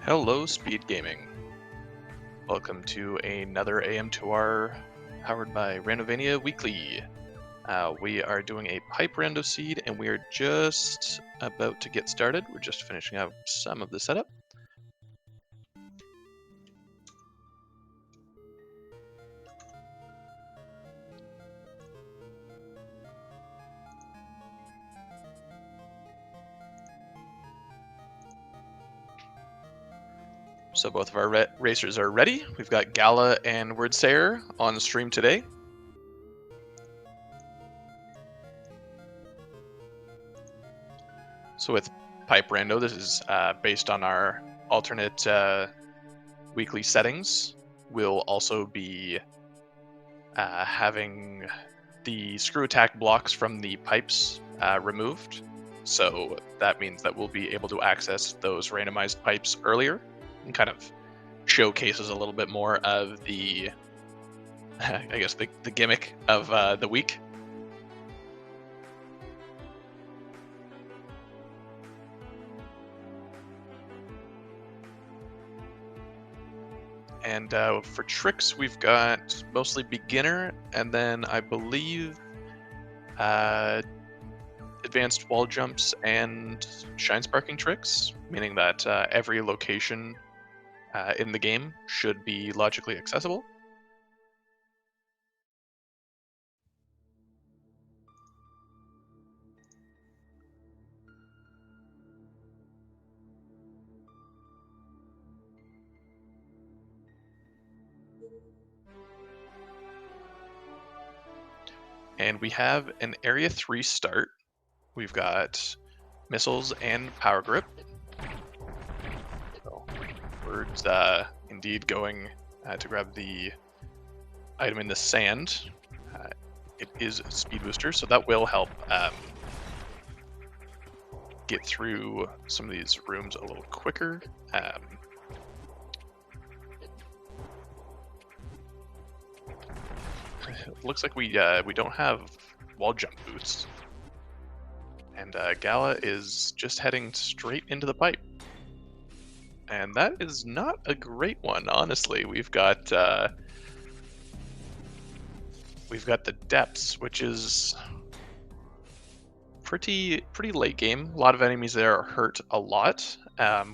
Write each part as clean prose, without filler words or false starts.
Hello, Speed Gaming. Welcome to another AM2R powered by Randovania Weekly. We are doing a pipe rando seed, and we are just about to get started. We're just finishing up some of the setup. So both of our racers are ready. We've got Gala and Wordsayer on stream today. So with Pipe Rando, this is based on our alternate weekly settings. We'll also be having the screw attack blocks from the pipes removed. So that means that we'll be able to access those randomized pipes earlier and kind of showcases a little bit more of the, I guess, the gimmick of the week. And for tricks, we've got mostly beginner, and then I believe advanced wall jumps and shine sparking tricks, meaning that every location in the game should be logically accessible. And we have an Area 3 start. We've got missiles and power grip. So, Bird's indeed going to grab the item in the sand. It is a speed booster, so that will help get through some of these rooms a little quicker. It looks like we don't have wall jump boots, and Gala is just heading straight into the pipe, and that is not a great one, honestly. We've got the depths, which is pretty late game. A lot of enemies there are hurt a lot.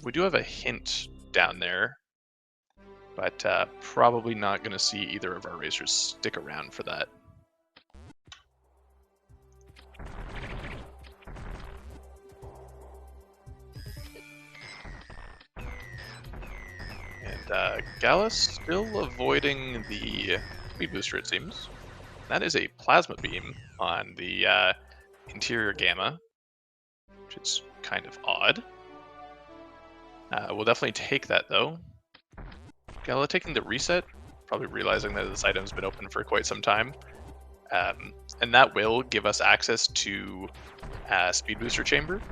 We do have a hint down there, but probably not going to see either of our racers stick around for that. And Gallus still avoiding the speed booster, it seems. That is a plasma beam on the interior gamma, which is kind of odd. We'll definitely take that, though. Gala taking the reset, probably realizing that this item's been open for quite some time. And that will give us access to speed booster chamber.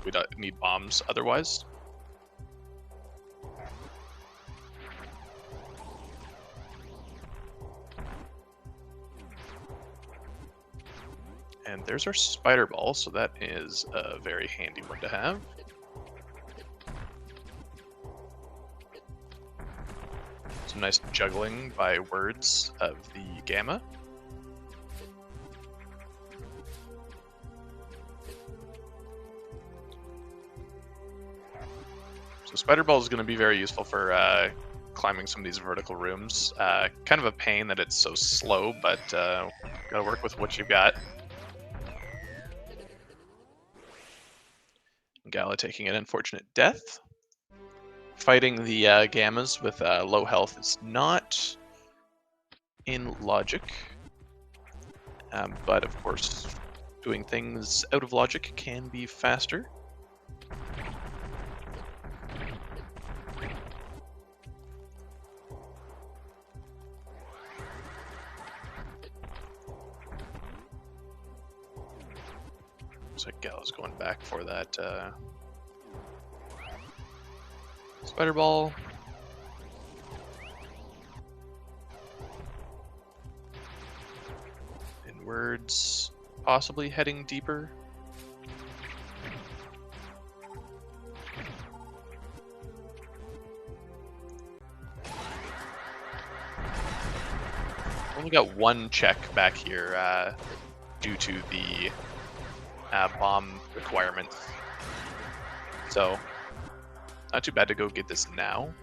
We don't need bombs otherwise. And there's our spider ball, so that is a very handy one to have. Some nice juggling by words of the gamma. So spider ball is going to be very useful for climbing some of these vertical rooms. Kind of a pain that it's so slow, but gotta work with what you've got. Gala taking an unfortunate death. Fighting the gammas with low health is not in logic, but of course, doing things out of logic can be faster. Looks like Gala's going back for that spider ball. In words, possibly heading deeper. only got one check back here due to the bomb requirements. So, not too bad to go get this now.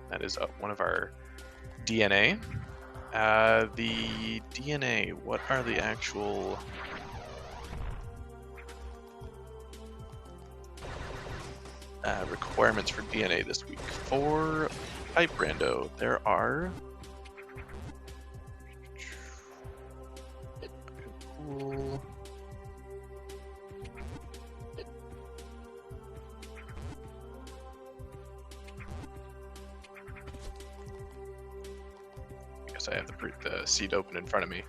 That is one of our DNA. The DNA, what are the actual... requirements for DNA this week? For Pipe Rando, there are... Cool. I have the seed open in front of me.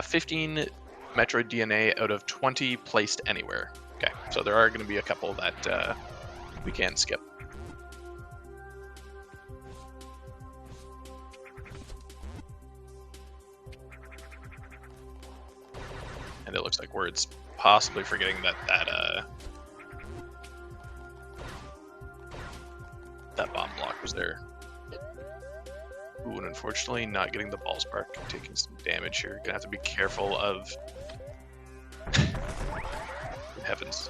15 Metroid DNA out of 20 placed anywhere. Okay, so there are going to be a couple that we can skip. And it looks like Word's possibly forgetting that bomb block was there. Ooh, and unfortunately not getting the ball spark, taking some damage here. Gonna have to be careful of... Heavens.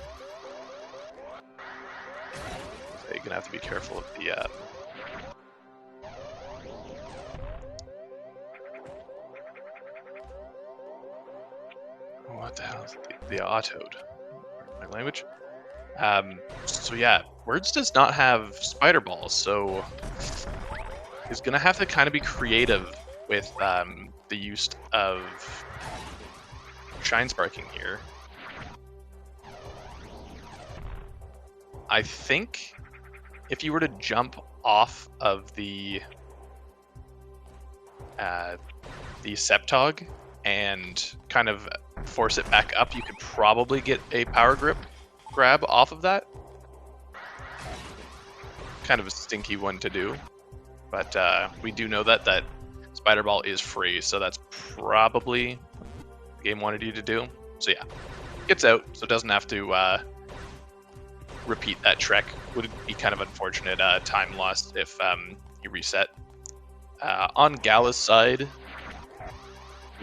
You're gonna have to be careful of the... What the hell is the autoed? My language? So yeah, Words does not have spider balls, so... is going to have to kind of be creative with the use of Shine Sparking here. I think if you were to jump off of the Septog and kind of force it back up, you could probably get a power grip grab off of that. Kind of a stinky one to do. But we do know that Spider Ball is free, so that's probably what the game wanted you to do. So yeah, gets out, so it doesn't have to repeat that trek. Would be kind of unfortunate time loss if you reset. On Gala's side,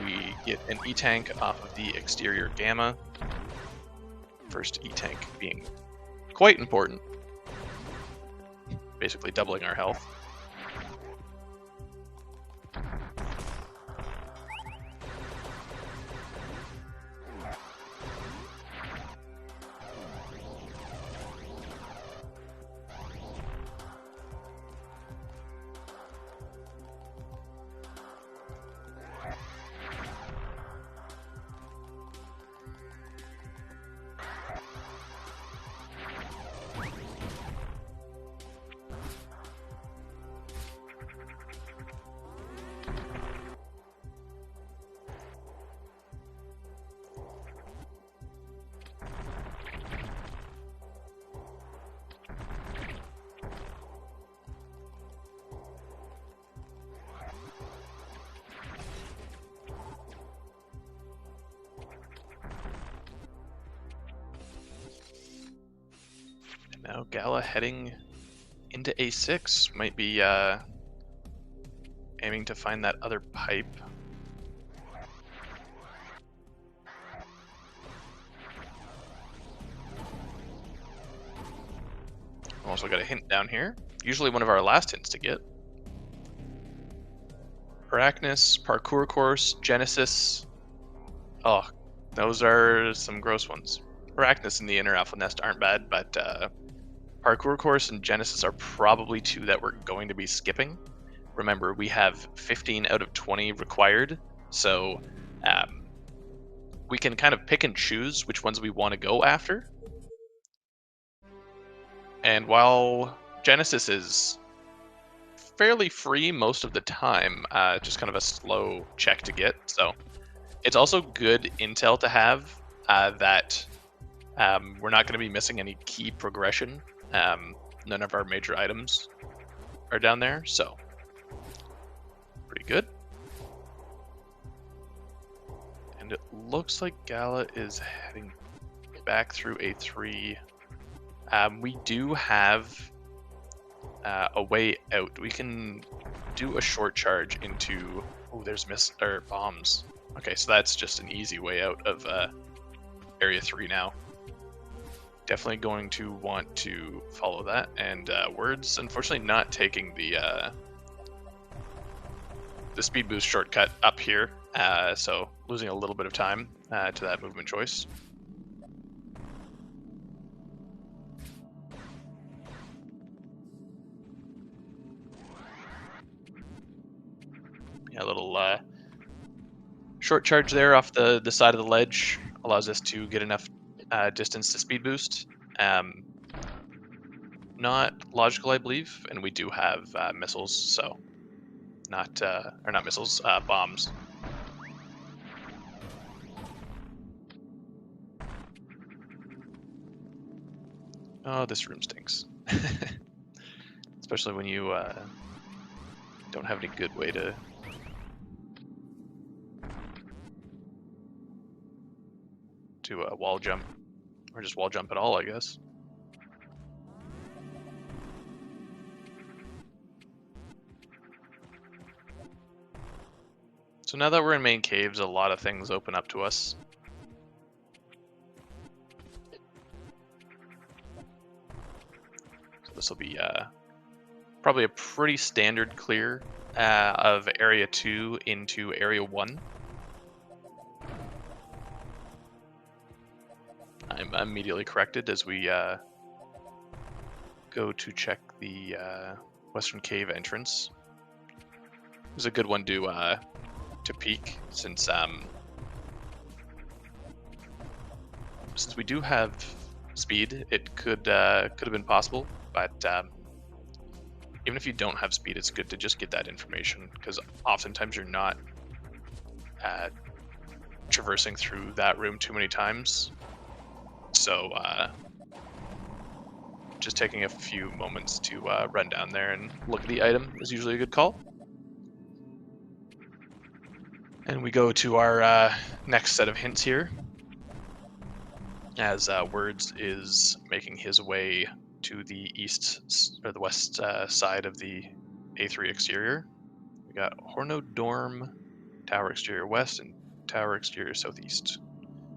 we get an E-Tank off of the exterior Gamma. First E-Tank being quite important. Basically doubling our health. Now Gala heading into A6, might be aiming to find that other pipe. Also got a hint down here, usually one of our last hints to get. Arachnus, Parkour Course, Genesis. Oh, those are some gross ones. Arachnus and the Inner Alpha Nest aren't bad, but Parkour Course and Genesis are probably two that we're going to be skipping. Remember, we have 15 out of 20 required, so we can kind of pick and choose which ones we want to go after. And while Genesis is fairly free most of the time, just kind of a slow check to get, so it's also good intel to have that we're not going to be missing any key progression. None of our major items are down there, so pretty good. And it looks like Gala is heading back through A3. We do have a way out. We can do a short charge into. Oh, there's bombs. Okay, so that's just an easy way out of Area 3 now. Definitely going to want to follow that. And Words, unfortunately, not taking the speed boost shortcut up here, so losing a little bit of time to that movement choice. Yeah, a little short charge there off the side of the ledge allows us to get enough distance to speed boost. Not logical, I believe, and we do have missiles, so not missiles, bombs. Oh, this room stinks. Especially when you don't have any good way to wall jump, or just wall jump at all, I guess. So now that we're in main caves, a lot of things open up to us. So this will be probably a pretty standard clear of Area 2 into Area 1. I'm immediately corrected as we go to check the Western Cave entrance. It was a good one to peek since we do have speed. It could have been possible, but even if you don't have speed, it's good to just get that information, because oftentimes you're not traversing through that room too many times. So just taking a few moments to run down there and look at the item is usually a good call. And we go to our next set of hints here, as Words is making his way to the east or the west side of the A3 exterior. We got Horno Dorm, Tower Exterior West, and Tower Exterior Southeast.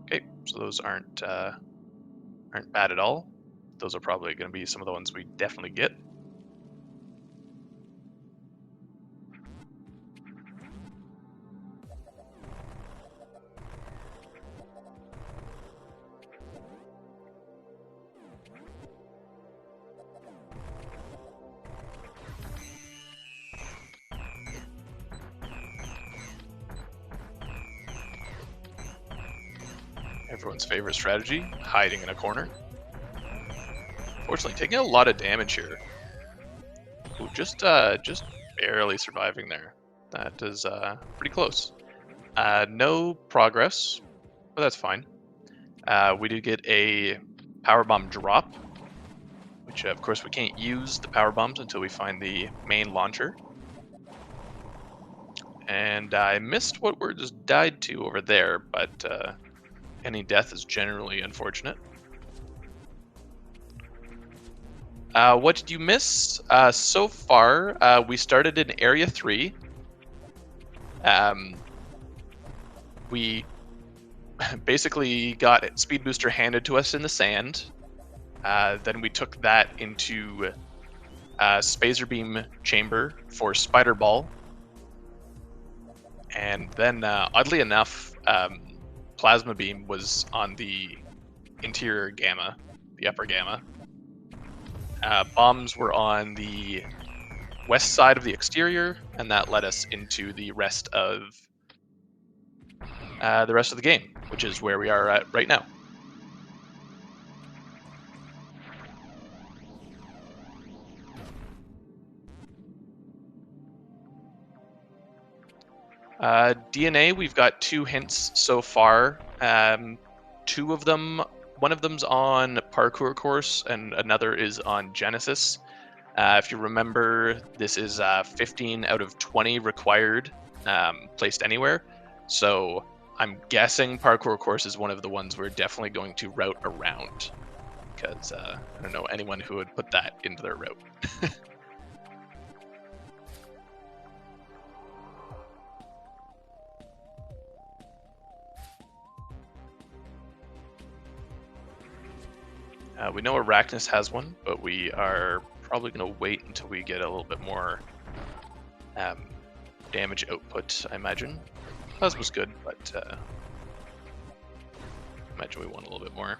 Okay, so those aren't bad at all. Those are probably going to be some of the ones we definitely get. Everyone's favorite strategy, hiding in a corner. Fortunately, taking a lot of damage here. Ooh, just barely surviving there. That is pretty close. No progress, but that's fine. We do get a power bomb drop, which of course we can't use the power bombs until we find the main launcher. And I missed what Words died to over there, but any death is generally unfortunate. What did you miss? So far, we started in Area 3. We basically got Speed Booster handed to us in the sand. Then we took that into Spazer Beam Chamber for Spider Ball. And then, oddly enough, Plasma Beam was on the interior gamma, the upper gamma. Bombs were on the west side of the exterior, and that led us into the rest of the game, which is where we are at right now. DNA, we've got 2 hints so far. 2 of them, one of them's on Parkour Course, and another is on Genesis. If you remember, this is 15 out of 20 required, placed anywhere. So I'm guessing parkour course is one of the ones we're definitely going to route around, because I don't know anyone who would put that into their route. We know Arachnus has one, but we are probably going to wait until we get a little bit more um, damage output, I imagine. Buzz was good, but I imagine we want a little bit more.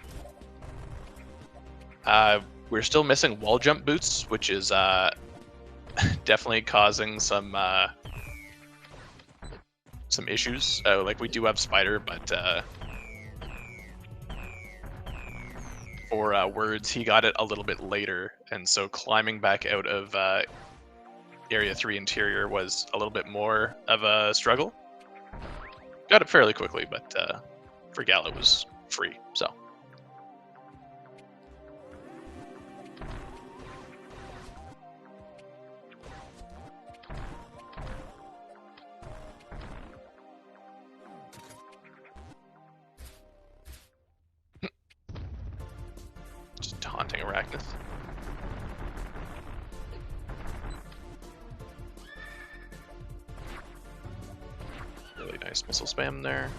We're still missing wall jump boots, which is definitely causing some issues. Like we do have Spider, but for words, he got it a little bit later, and so climbing back out of Area 3 interior was a little bit more of a struggle. Got it fairly quickly, but for Gala it was free, so. Just taunting Arachnus. Really nice missile spam there.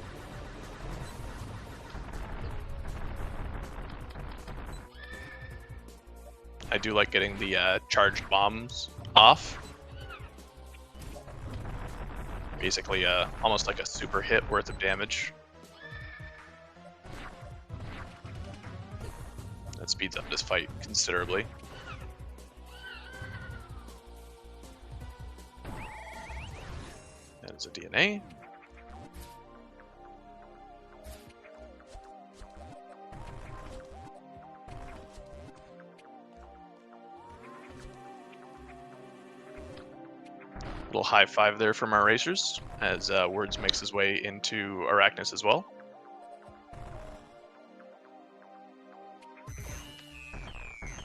I do like getting the charged bombs off. Basically, almost like a super hit worth of damage. That speeds up this fight considerably. That is a DNA. Little high five there from our racers as Words makes his way into Arachnus as well.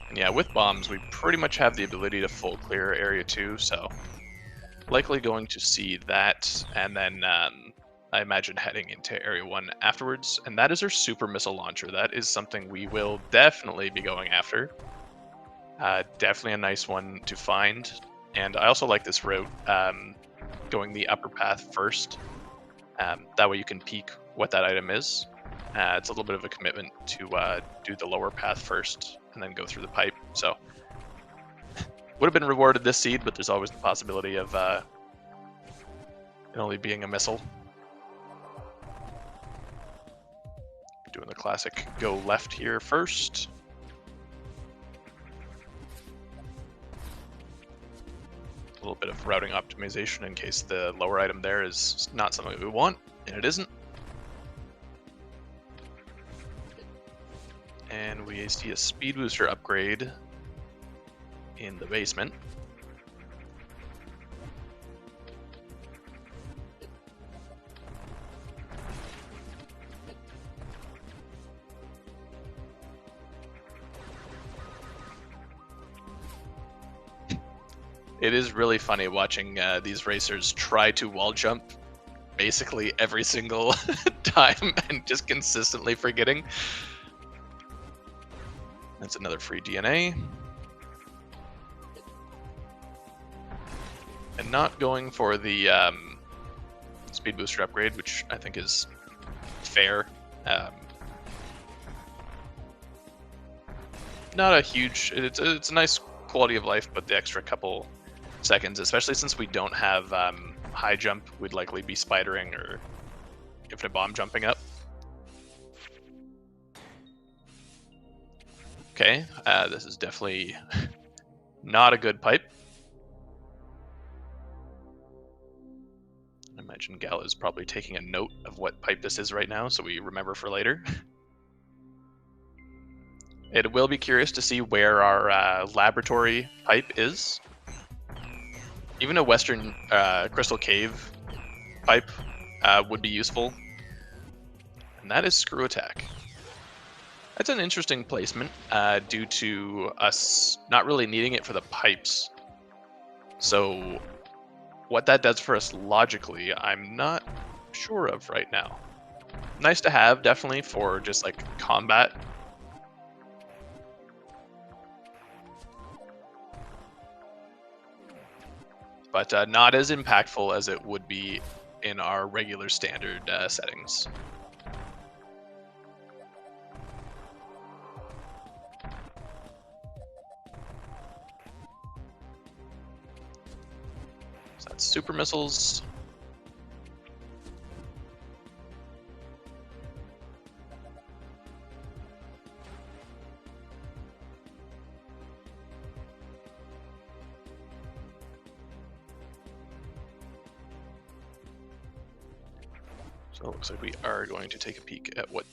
And yeah, with bombs, we pretty much have the ability to full clear Area 2, so likely going to see that, and then I imagine heading into Area 1 afterwards. And that is our super missile launcher. That is something we will definitely be going after. Definitely a nice one to find. And I also like this route, going the upper path first. That way you can peek what that item is. It's a little bit of a commitment to do the lower path first and then go through the pipe. So would have been rewarded this seed, but there's always the possibility of it only being a missile. Doing the classic go left here first. A little bit of routing optimization in case the lower item there is not something we want, and it isn't. And we see a speed booster upgrade in the basement. It is really funny watching these racers try to wall jump basically every single time and just consistently forgetting. That's another free DNA. And not going for the speed booster upgrade, which I think is fair. Not a huge, it's a nice quality of life, but the extra couple seconds, especially since we don't have high jump, we'd likely be spidering or infinite bomb jumping up. Okay, this is definitely not a good pipe. I imagine Gal is probably taking a note of what pipe this is right now, so we remember for later. It will be curious to see where our laboratory pipe is. Even a Western Crystal Cave pipe would be useful. And that is Screw Attack. That's an interesting placement due to us not really needing it for the pipes. So what that does for us logically, I'm not sure of right now. Nice to have, definitely, for just like combat. But not as impactful as it would be in our regular standard settings. So that's super missiles. So it looks like we are going to take a peek at what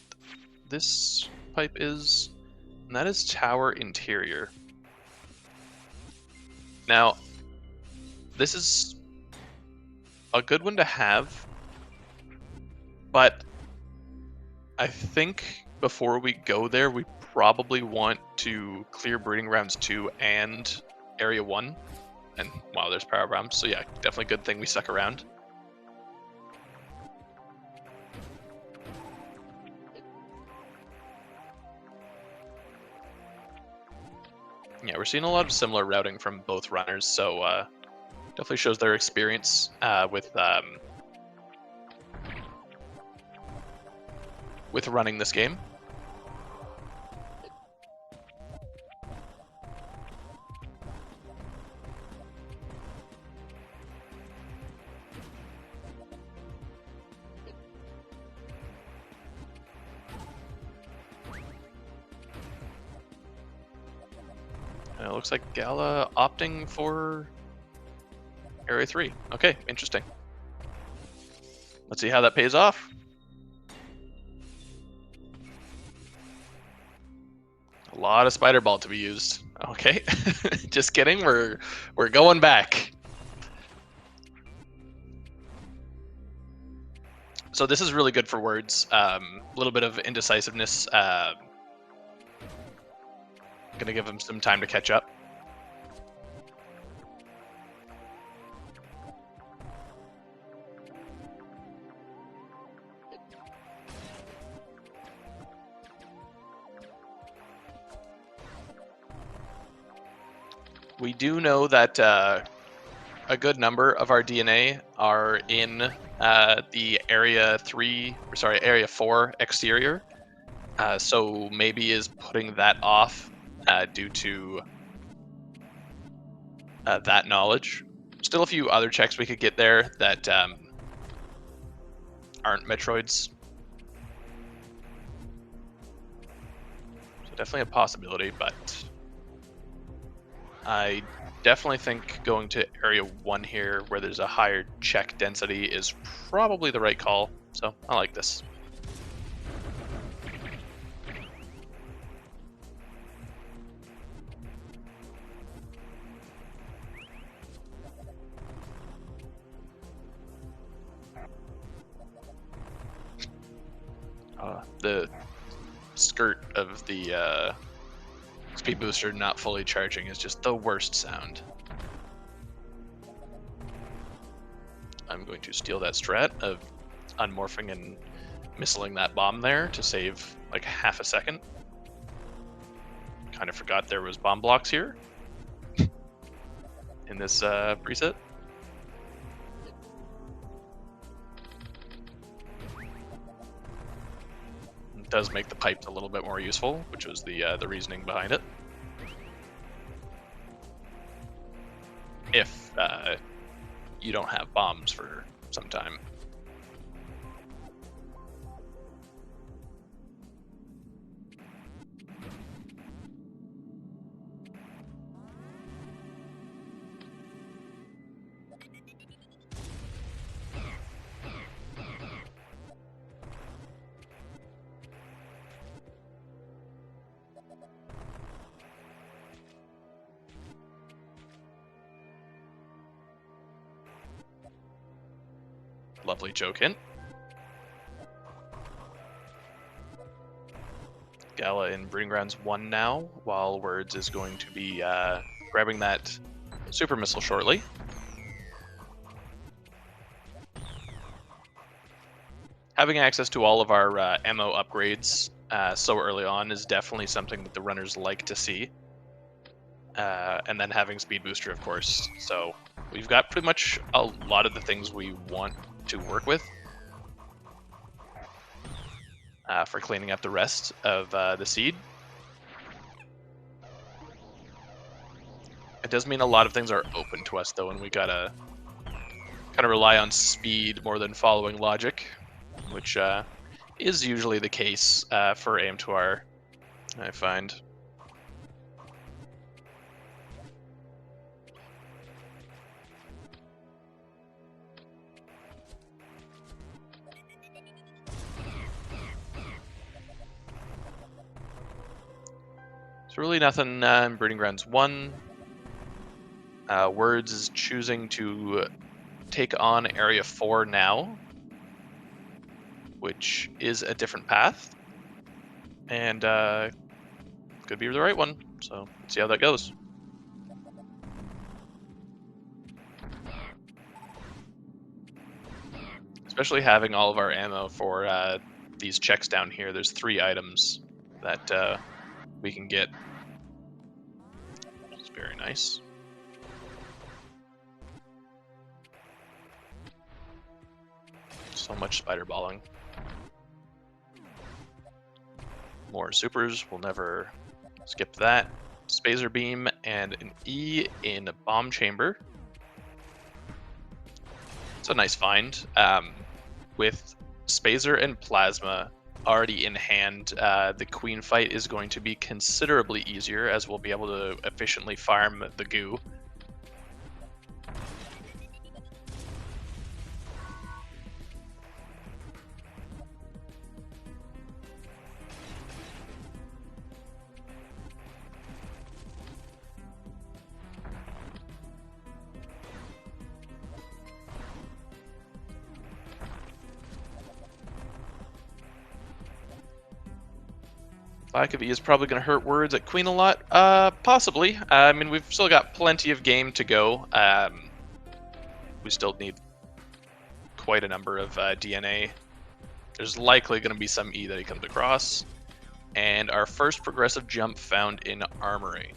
this pipe is, and that is tower interior. Now, this is a good one to have, but I think before we go there, we probably want to clear Breeding Grounds 2 and Area 1. And wow, there's power bombs. So yeah, definitely good thing we stuck around. Yeah, we're seeing a lot of similar routing from both runners, so definitely shows their experience with running this game. And it looks like Gala opting for Area 3. Okay, interesting. Let's see how that pays off. A lot of spider ball to be used. Okay, just kidding. We're going back. So this is really good for words. A little bit of indecisiveness. Gonna give him some time to catch up. We do know that a good number of our DNA are in the Area 4 exterior. So maybe is putting that off due to that knowledge. Still a few other checks we could get there that aren't Metroids. So definitely a possibility, but I definitely think going to Area 1 here, where there's a higher check density, is probably the right call. So I like this. The skirt of the speed booster not fully charging is just the worst sound. I'm going to steal that strat of unmorphing and missiling that bomb there to save like half a second. Kind of forgot there was bomb blocks here in this preset. It does make the pipes a little bit more useful, which was the reasoning behind it. If you don't have bombs for some time. Lovely joke hint. Gala in Breeding Grounds 1 now, while Words is going to be grabbing that super missile shortly. having access to all of our ammo upgrades so early on is definitely something that the runners like to see. And then having speed booster, of course. So we've got pretty much a lot of the things we want to work with for cleaning up the rest of the seed. It does mean a lot of things are open to us, though, and we gotta kind of rely on speed more than following logic, which is usually the case for AM2R, I find. It's really nothing in Breeding Grounds 1. Words is choosing to take on Area 4 now, which is a different path, and could be the right one, so let's see how that goes. Especially having all of our ammo for these checks down here. There's 3 items that we can get. It's very nice. So much spider balling. More supers. We'll never skip that. Spazer beam and an E in a bomb chamber. It's a nice find. With Spazer and Plasma already in hand, the Queen fight is going to be considerably easier, as we'll be able to efficiently farm the goo. Lack of E is probably going to hurt words at Queen a lot. Possibly. I mean, we've still got plenty of game to go. We still need quite a number of DNA. There's likely going to be some E that he comes across. And our first progressive jump found in Armory.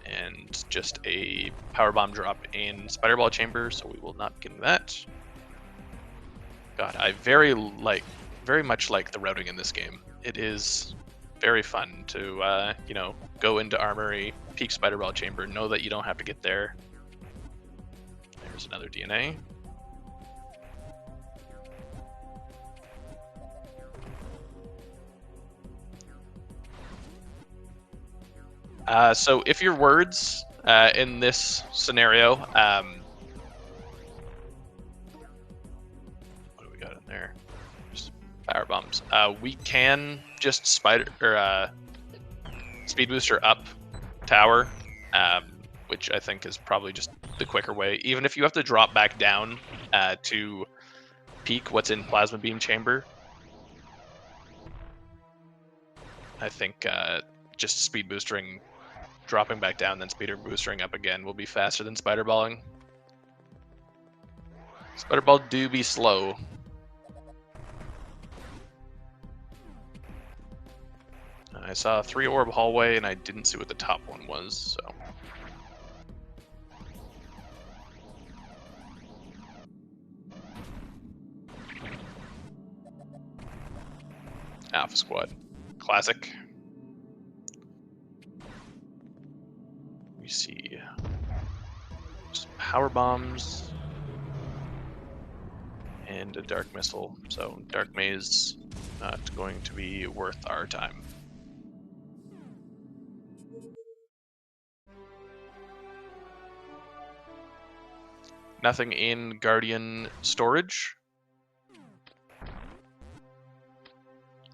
And just a power bomb drop in Spiderball Chamber, so we will not be getting that. God, I very much like the routing in this game. It is very fun to, you know, go into Armory, peek Spiderball Chamber, know that you don't have to get there. There's another DNA. So if your words in this scenario, what do we got in there? Just power bombs. We can just speed booster up tower, which I think is probably just the quicker way. Even if you have to drop back down to peek what's in Plasma Beam Chamber, I think just speed boosting, dropping back down, then speeder boosting up again will be faster than spider balling. Spider ball do be slow. I saw a 3-orb hallway and I didn't see what the top one was, so. Alpha Squad. Classic. We see just power bombs and a dark missile. So dark maze not going to be worth our time. Nothing in Guardian storage.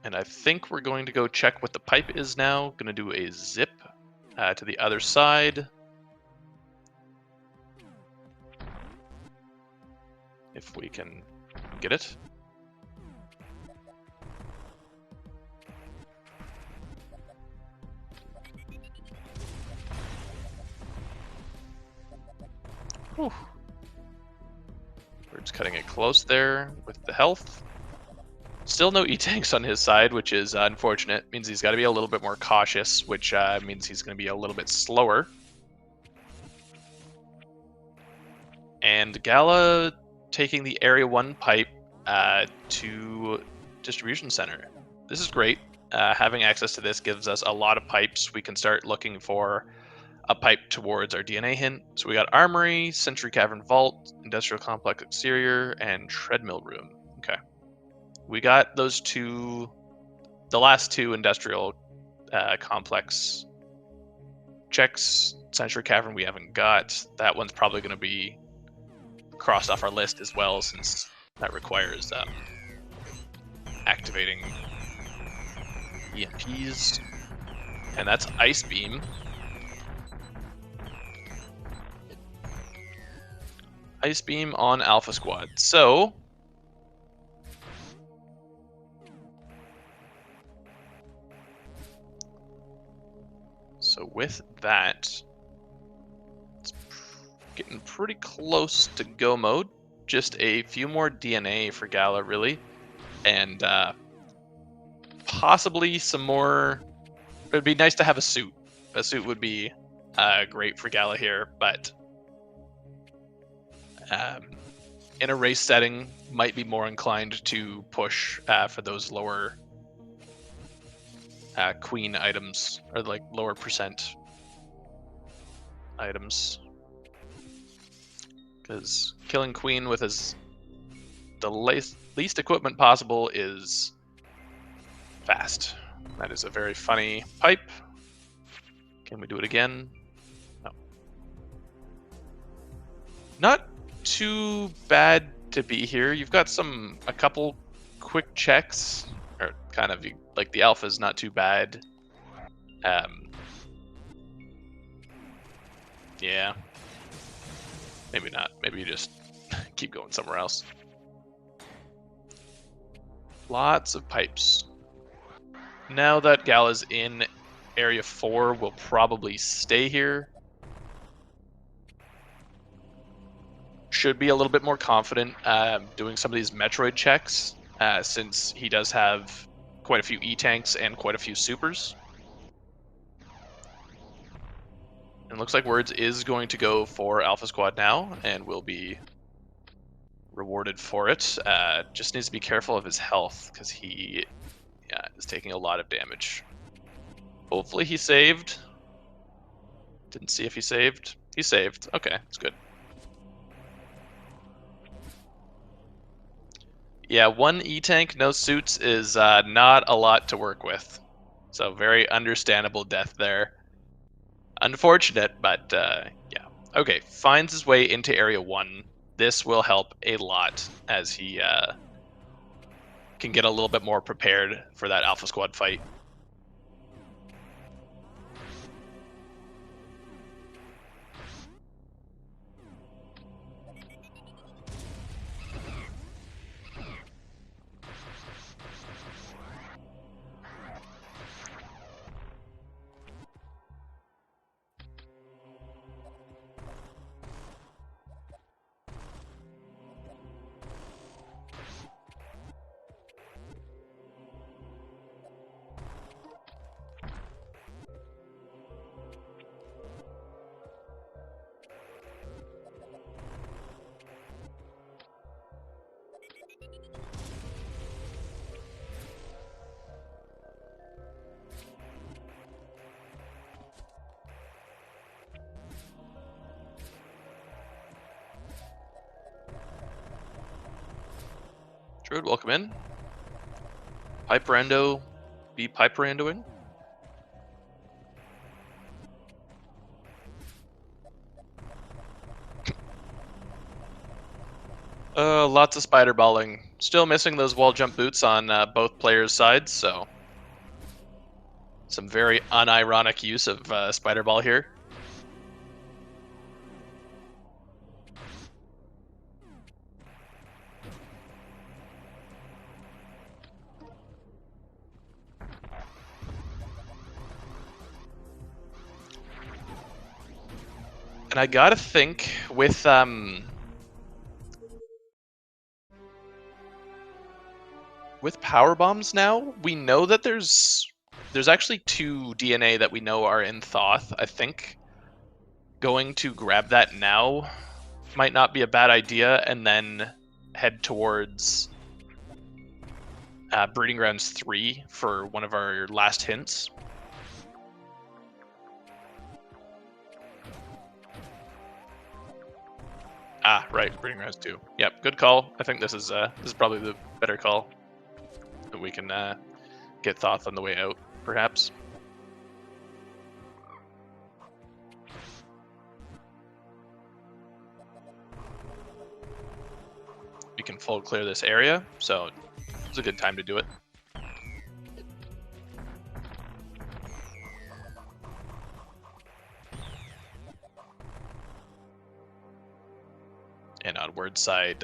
And I think we're going to go check what the pipe is now. Gonna do a zip to the other side. If we can get it. Whew. We're just cutting it close there with the health. Still no E-tanks on his side, which is unfortunate. Means he's got to be a little bit more cautious, which means he's going to be a little bit slower. And Gala taking the Area 1 pipe to Distribution Center. This is great. Having access to this gives us a lot of pipes. We can start looking for a pipe towards our DNA hint. So we got Armory, Century Cavern Vault, Industrial Complex Exterior, and Treadmill Room. Okay. We got those two, the last two Industrial Complex checks. Century Cavern we haven't got. That one's probably going to be crossed off our list as well, since that requires activating EMPs. And that's Ice Beam. Ice Beam on Alpha Squad. So with that, it's getting pretty close to go mode. Just a few more DNA for Gala, really. And possibly some more. It would be nice to have a suit. A suit would be great for Gala here, but in a race setting, might be more inclined to push for those lower queen items, or like lower percent items. Because killing queen with the least equipment possible is fast. That is a very funny pipe. Can we do it again? No. Not too bad to be here. You've got a couple quick checks, or kind of like the alpha is not too bad. Yeah. Maybe not. Maybe you just keep going somewhere else. Lots of pipes. Now that Gala's in Area 4, we'll probably stay here. Should be a little bit more confident doing some of these Metroid checks, since he does have quite a few E-tanks and quite a few supers. And looks like Words is going to go for Alpha Squad now, and will be rewarded for it. Just needs to be careful of his health, because he is taking a lot of damage. Hopefully he saved. Didn't see if he saved. He saved. Okay, that's good. Yeah, one E-tank, no suits is not a lot to work with. So very understandable death there. Unfortunate, but yeah. Okay, finds his way into Area 1. This will help a lot as he can get a little bit more prepared for that Alpha Squad fight. Druid, welcome in. Pipe Rando, be Pipe Randoing. Lots of spider balling. Still missing those wall jump boots on both players' sides, so some very unironic use of spider ball here. And I gotta think with with power bombs now, we know that there's actually 2 DNA that we know are in Thoth. I think going to grab that now might not be a bad idea, and then head towards Breeding Grounds 3 for one of our last hints. Ah, right, Breeding Grounds 2. Yep, good call. I think this is probably the better call. That we can get Thoth on the way out, perhaps. We can full clear this area, so it's a good time to do it. And on word side,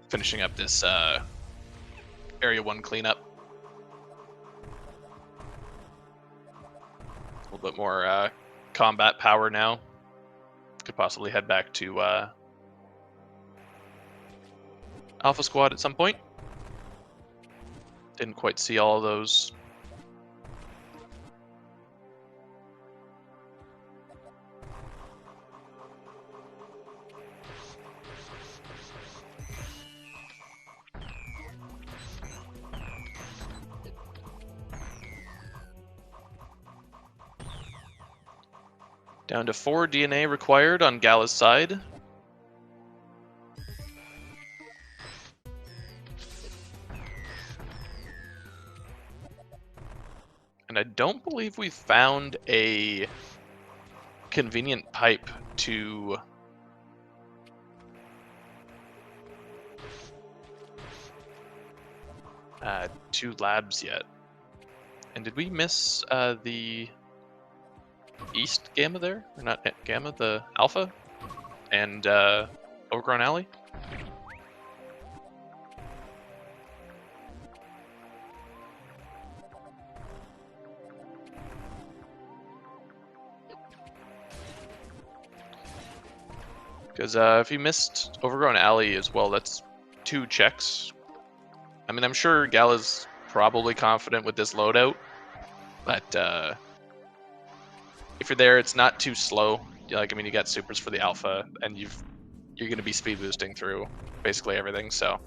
finishing up this area 1 cleanup. A little bit more combat power now. Could possibly head back to Alpha Squad at some point. Didn't quite see all of those. Down to 4 DNA required on Gala's side. And I don't believe we found a convenient pipe to labs yet. And did we miss the East Gamma there? Or not Gamma, the Alpha? And Overgrown Alley? Because if you missed Overgrown Alley as well, that's 2 checks. I mean, I'm sure Gala's probably confident with this loadout, but if you're there, it's not too slow. Like, I mean, you got supers for the Alpha, and you're going to be speed boosting through basically everything, so.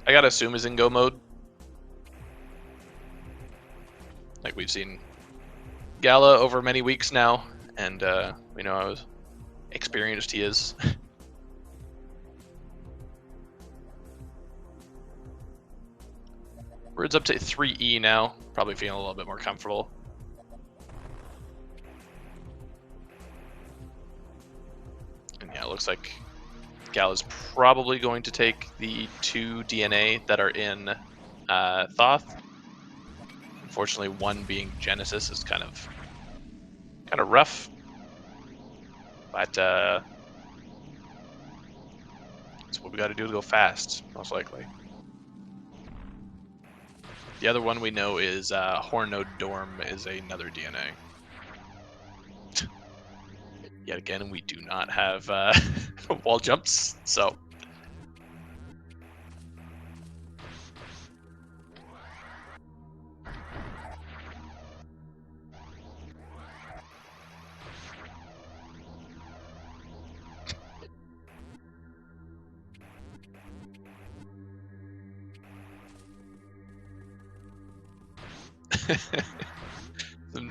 I gotta assume is in go mode. Like, we've seen Gala over many weeks now, and we know how experienced he is. Bird's up to 3E now, probably feeling a little bit more comfortable. And yeah, it looks like Gala's probably going to take the 2 DNA that are in Thoth. Unfortunately, 1 being Genesis is kind of rough, but that's what we got to do to go fast, most likely. The other one we know is Hornode Dorm is another DNA. Yet again, we do not have wall jumps, so.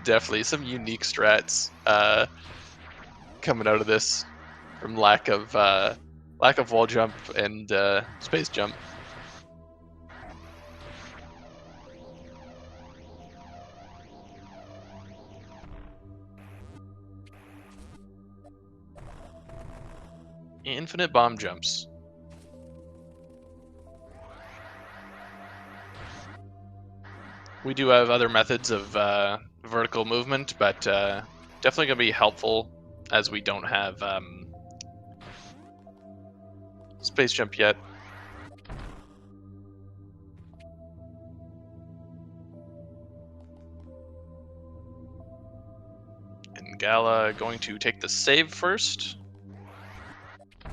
Definitely some unique strats coming out of this from lack of wall jump and space jump. Infinite bomb jumps. We do have other methods of vertical movement, but definitely going to be helpful as we don't have space jump yet. And Gala going to take the save first.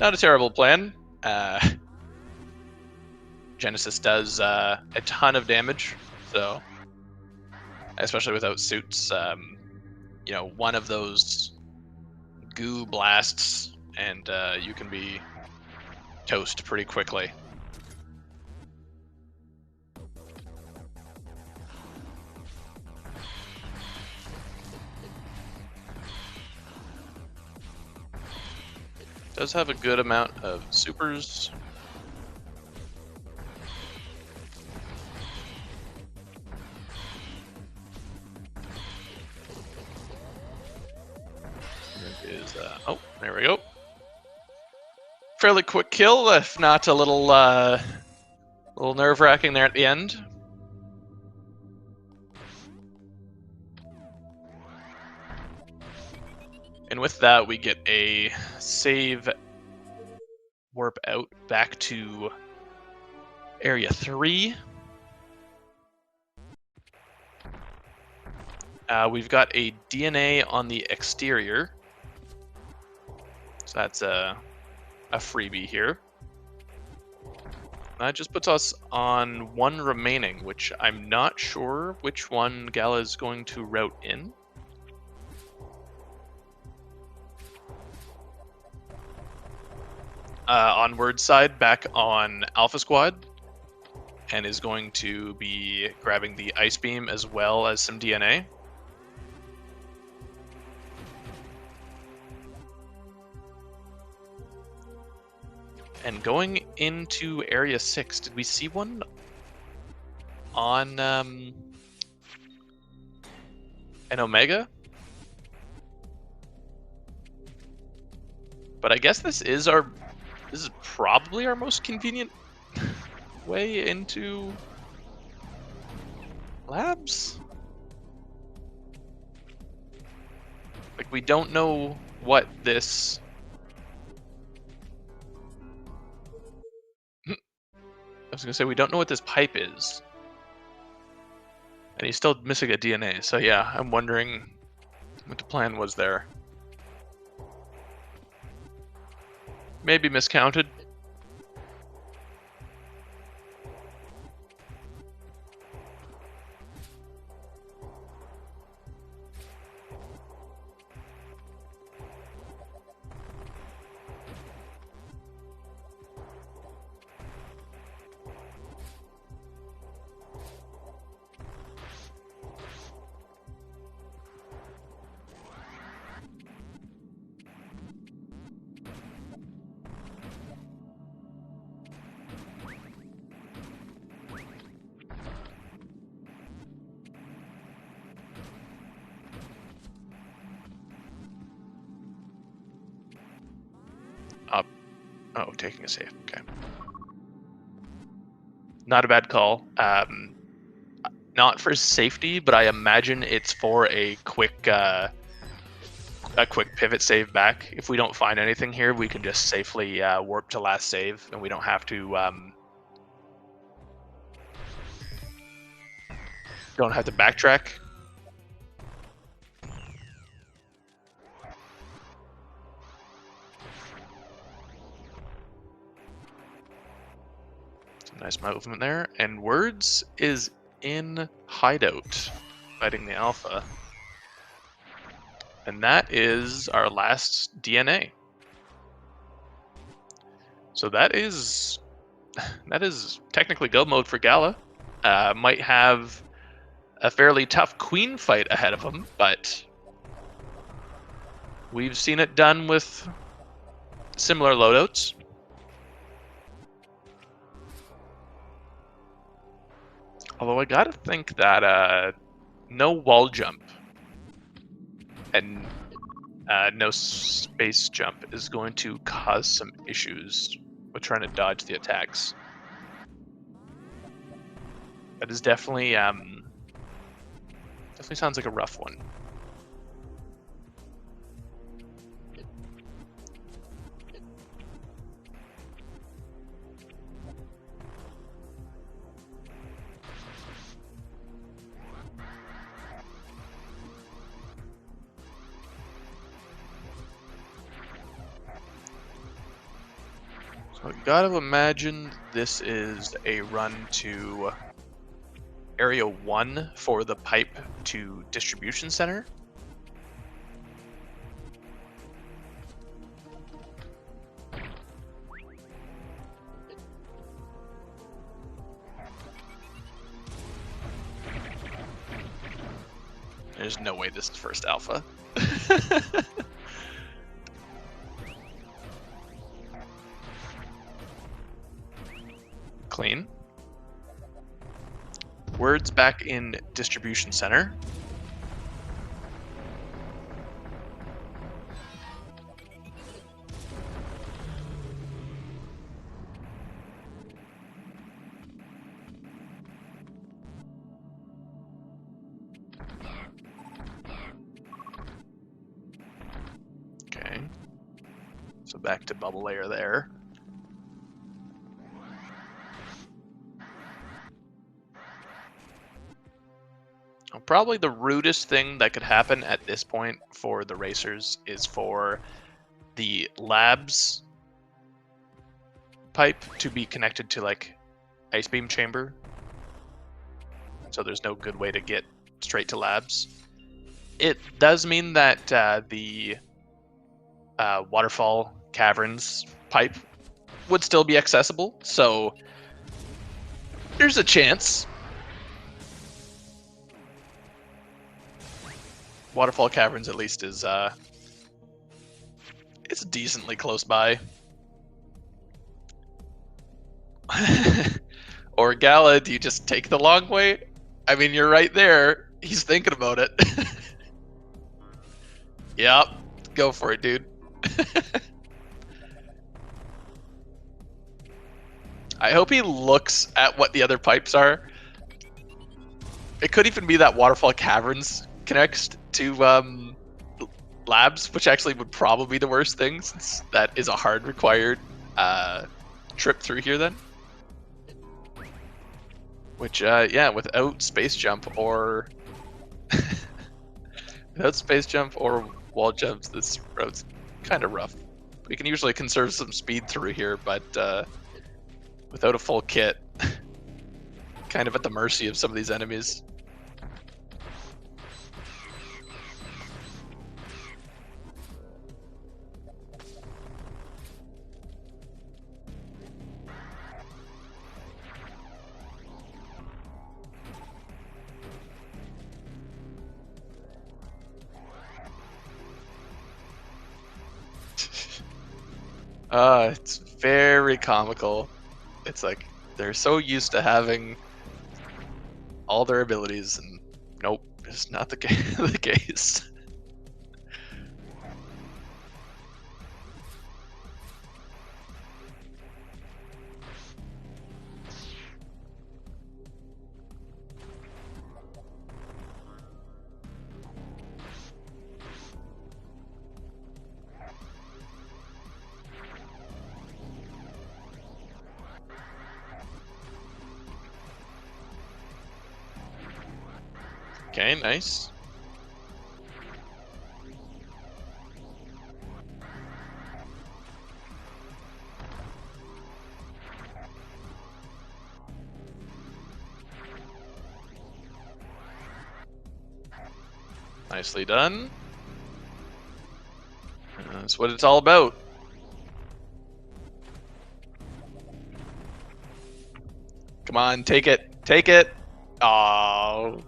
Not a terrible plan. Genesis does a ton of damage, so especially without suits, one of those goo blasts, and you can be toast pretty quickly. Does have a good amount of supers. Oh, there we go. Fairly quick kill, if not a little nerve-wracking there at the end. And with that, we get a save warp out back to Area 3. We've got a DNA on the exterior. So that's a freebie here. That just puts us on one remaining, which I'm not sure which one Gala is going to route in. Onward side, back on Alpha Squad, and is going to be grabbing the Ice Beam as well as some DNA. And going into Area 6, did we see one on an Omega? But I guess this is probably our most convenient way into labs. Like, we don't know what this... I was gonna say, we don't know what this pipe is. And he's still missing a DNA, so yeah, I'm wondering what the plan was there. Maybe miscounted. Oh, taking a save. Okay. Not a bad call. Not for safety, but I imagine it's for a quick pivot save back. If we don't find anything here, we can just safely warp to last save, and we don't have to backtrack. Nice movement there. And Words is in hideout, fighting the Alpha. And that is our last DNA. So that is technically go mode for Gala. Might have a fairly tough Queen fight ahead of him, but we've seen it done with similar loadouts. Although I gotta think that no wall jump and no space jump is going to cause some issues with trying to dodge the attacks. That is definitely sounds like a rough one. So you gotta imagine this is a run to Area 1 for the pipe to distribution center. There's no way this is first alpha. Clean. Words back in distribution center. Okay. So back to bubble layer there. Probably the rudest thing that could happen at this point for the racers is for the labs pipe to be connected to like ice beam chamber. So there's no good way to get straight to labs. It does mean that the waterfall caverns pipe would still be accessible. So there's a chance. Waterfall caverns at least is it's decently close by. Or Gala, do you just take the long way? I mean, you're right there. He's thinking about it. Yep, go for it, dude. I hope he looks at what the other pipes are. It could even be that Waterfall Caverns connects to labs, which actually would probably be the worst thing, since that is a hard required trip through here then. Which, yeah, without space jump or wall jumps, this road's kind of rough. We can usually conserve some speed through here, but without a full kit, kind of at the mercy of some of these enemies. It's very comical. It's like they're so used to having all their abilities, and nope, it's not the the case. Okay, nice. Nicely done. That's what it's all about. Come on, take it. Take it. Oh.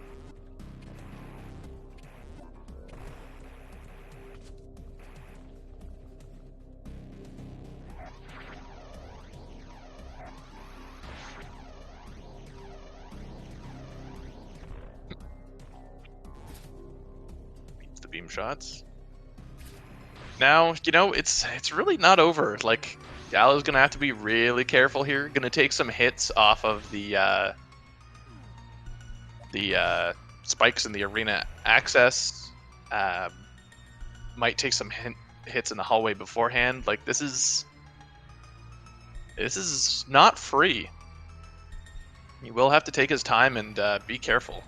The beam shots. Now, you know, it's really not over. Like, Gallo's gonna have to be really careful here. Gonna take some hits off of the spikes in the arena access. Might take some hits in the hallway beforehand. Like, this is not free. He will have to take his time and be careful.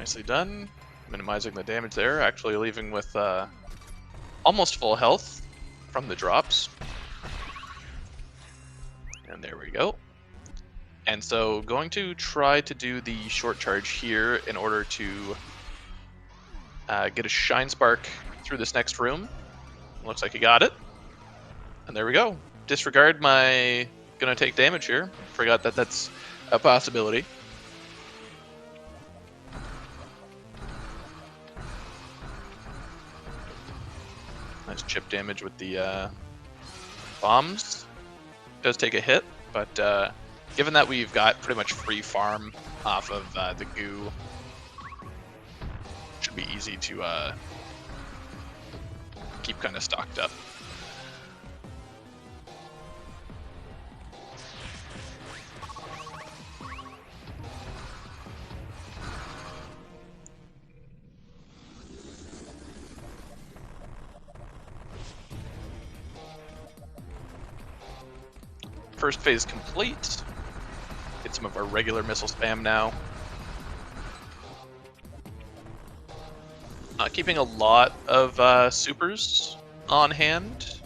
Nicely done. Minimizing the damage there, actually leaving with almost full health from the drops. And there we go. And so going to try to do the short charge here in order to get a Shine Spark through this next room. Looks like he got it. And there we go. Disregard my gonna take damage here. Forgot that that's a possibility. Nice chip damage with the bombs. Does take a hit, but given that we've got pretty much free farm off of the goo, should be easy to keep kind of stocked up. First phase complete. Get some of our regular missile spam now. Keeping a lot of supers on hand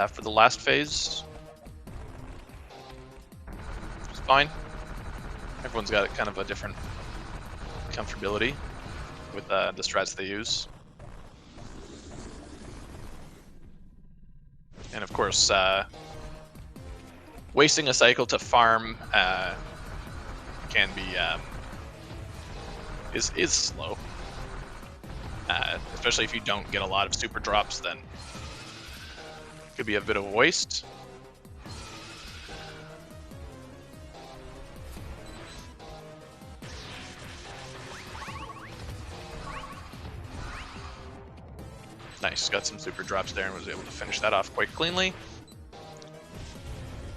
for the last phase. It's fine. Everyone's got kind of a different comfortability with the strats they use. And of course, wasting a cycle to farm can be is slow, especially if you don't get a lot of super drops. Then it could be a bit of a waste. Nice, got some super drops there and was able to finish that off quite cleanly.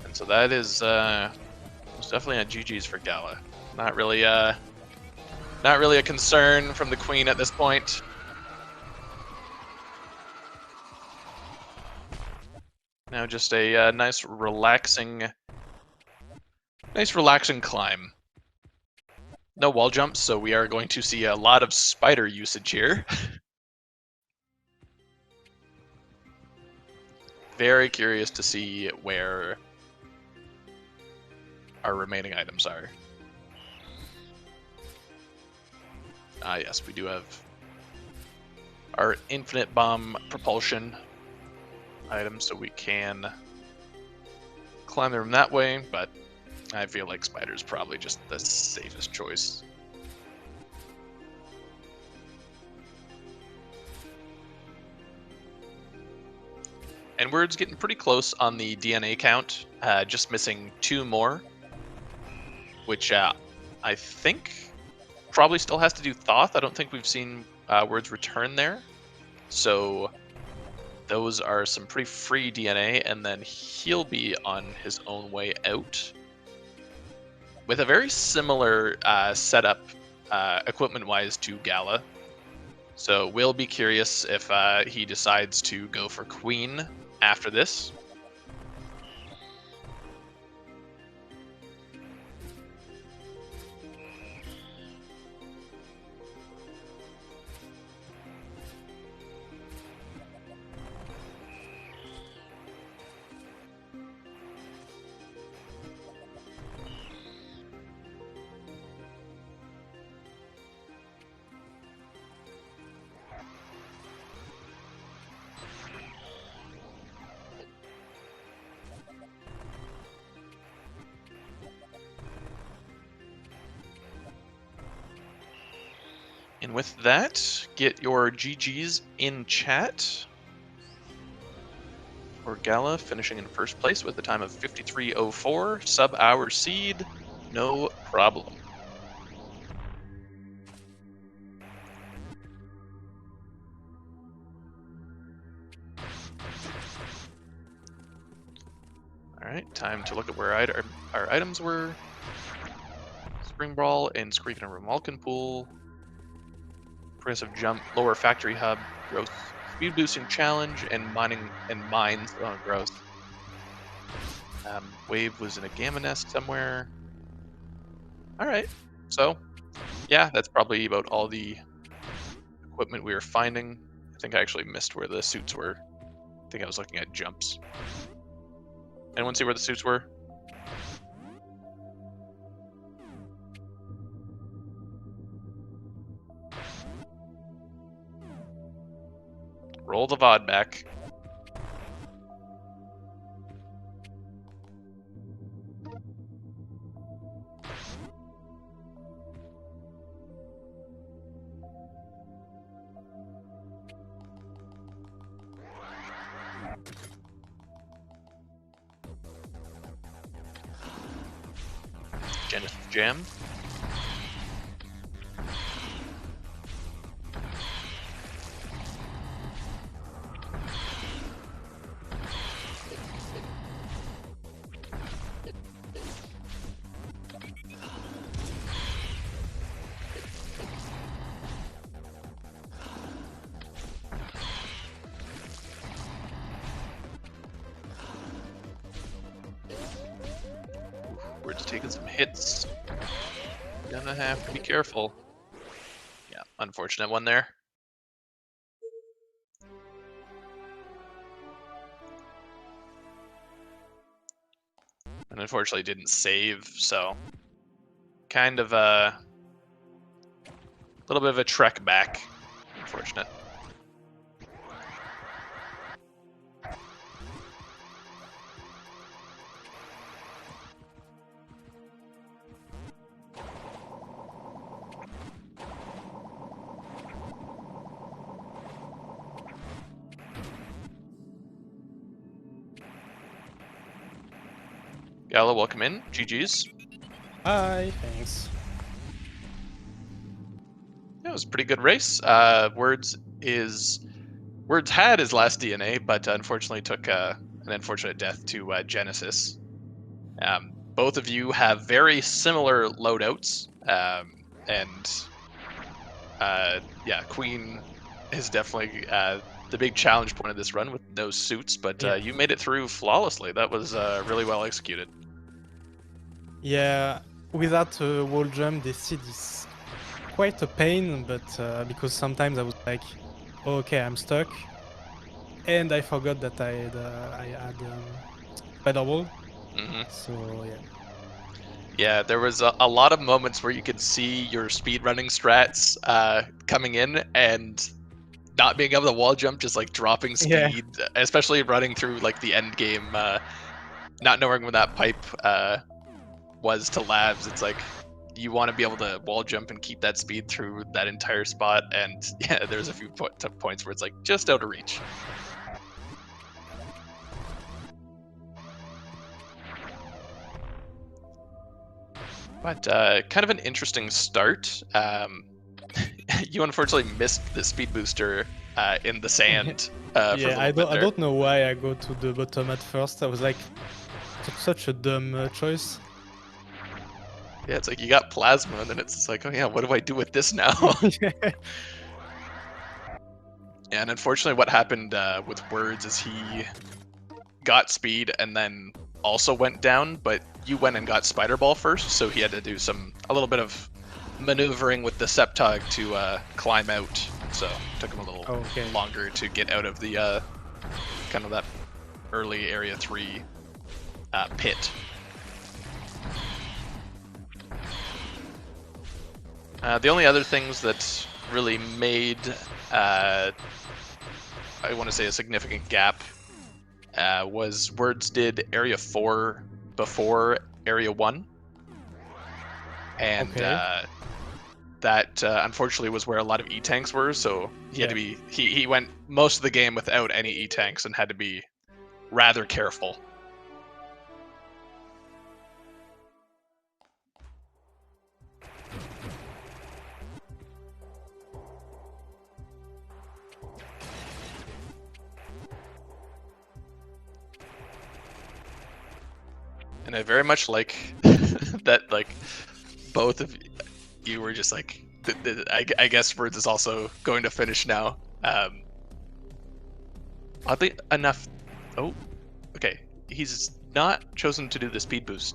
And so that is most definitely a GG's for Gala. Not really a concern from the Queen at this point. Now just a nice relaxing climb. No wall jumps, so we are going to see a lot of spider usage here. Very curious to see where our remaining items are. Ah, yes, we do have our infinite bomb propulsion items, so we can climb the room that way, but I feel like spider's probably just the safest choice. And we're getting pretty close on the DNA count, just missing 2 more, which I think probably still has to do Thoth. I don't think we've seen Word's return there. So those are some pretty free DNA, and then he'll be on his own way out with a very similar setup equipment-wise to Gala. So we'll be curious if he decides to go for Queen after this. And with that, get your GGs in chat. For Gala finishing in first place with a time of 53:04, sub-hour seed, no problem. Alright, time to look at where our items were. Spring Brawl and Screaking and Remulkin Pool. Progressive Jump, Lower Factory Hub, Gross Speed Boosting Challenge, and Mines. Oh, gross. Wave was in a Gamma Nest somewhere. Alright, so Yeah, that's probably about all the equipment we were finding. I think I actually missed where the suits were. I think I was looking at jumps. Anyone see where the suits were? Roll the VOD back. Genesis Jam. We're just taking some hits. Gonna have to be careful. Yeah, unfortunate one there. And unfortunately didn't save, so kind of a little bit of a trek back. Unfortunate. Gala, welcome in. GG's. Hi, thanks. Yeah, it was a pretty good race. Words had his last DNA, but unfortunately took an unfortunate death to Genesis. Both of you have very similar loadouts, and yeah, Queen is definitely the big challenge point of this run with those suits. But Yeah. you made it through flawlessly. That was really well executed. Yeah, without a wall jump, the seed is quite a pain, but because sometimes I was like, oh, okay, I'm stuck, and I forgot that I had spider wall. Hmm. So yeah. Yeah, there was a lot of moments where you could see your speed running strats coming in and not being able to wall jump, just like dropping Yeah. speed, especially running through like the end game, not knowing when that pipe was to labs. It's like you want to be able to wall jump and keep that speed through that entire spot. And yeah, there's a few points where it's like just out of reach. But kind of an interesting start. You unfortunately missed the speed booster in the sand for a Yeah, little bit I there. don't know why I go to the bottom at first. I was like, such a dumb choice. Yeah, it's like you got plasma, and then it's just like, oh yeah, what do I do with this now? Yeah. And unfortunately, what happened with Words is he got speed and then also went down, but you went and got Spider Ball first, so he had to do a little bit of maneuvering with the Septog to climb out. So it took him a little Okay. longer to get out of the kind of that early Area 3 pit. The only other things that really made, I want to say, a significant gap was Words did Area 4 before Area 1. And Okay. that unfortunately was where a lot of E-tanks were, so he had Yeah. to be, he went most of the game without any E-tanks and had to be rather careful. And I very much like that, like, both of you were just like, I guess Words is also going to finish now. Oddly enough, oh, okay, he's not chosen to do the speed boost.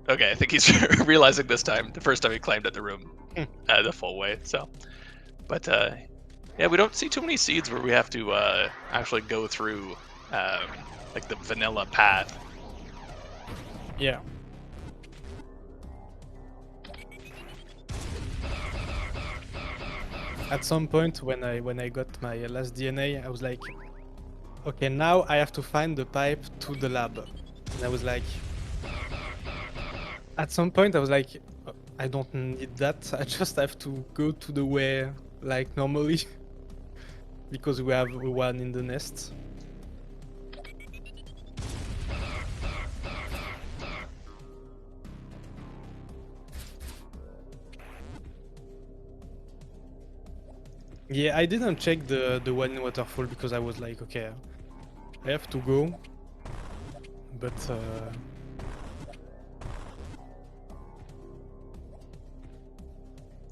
Okay, I think he's realizing this time, the first time he climbed at the room. the full way. So, but yeah, we don't see too many seeds where we have to actually go through like the vanilla path. Yeah. At some point when I got my last DNA, I was like, okay, now I have to find the pipe to the lab. And I was like, at some point I was like, I don't need that. I just have to go to the way like normally because we have one in the nest. Yeah, I didn't check the one in waterfall because I was like, okay, I have to go. But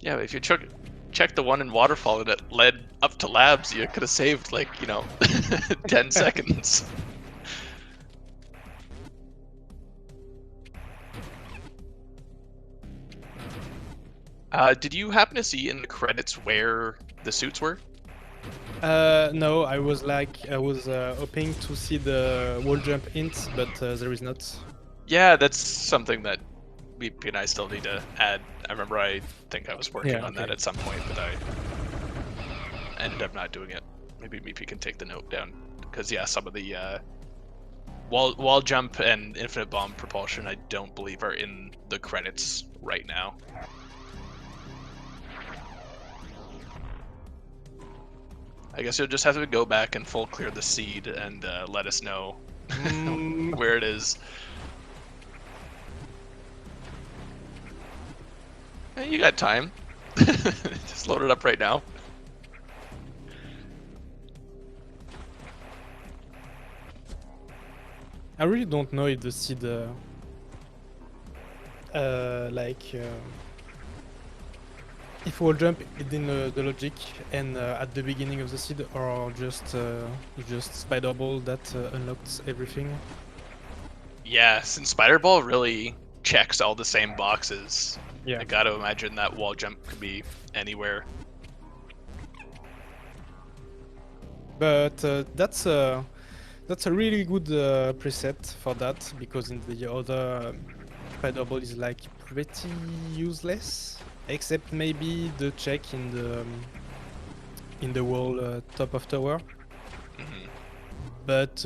Yeah, if you check the one in waterfall and it led up to labs, you could have saved like 10 seconds. Did you happen to see in the credits where the suits were? no, I was hoping to see the wall jump hint, but there is not. Yeah, that's something that BP and I still need to add. I think I was working Yeah, on that okay. at some point, but I ended up not doing it. Maybe BP can take the note down because yeah, some of the wall jump and infinite bomb propulsion I don't believe are in the credits right now. I guess you'll just have to go back and full clear the seed and let us know where it is. Hey, you got time. Just load it up right now. I really don't know if the seed, if wall jump is in the logic and at the beginning of the seed, or just spider ball that unlocked everything. Yeah, since Spider Ball really checks all the same boxes, Yeah. I gotta imagine that wall jump could be anywhere. But that's a really good preset for that because in the other spider ball is like pretty useless, except maybe the check in the wall top of tower. Hmm. But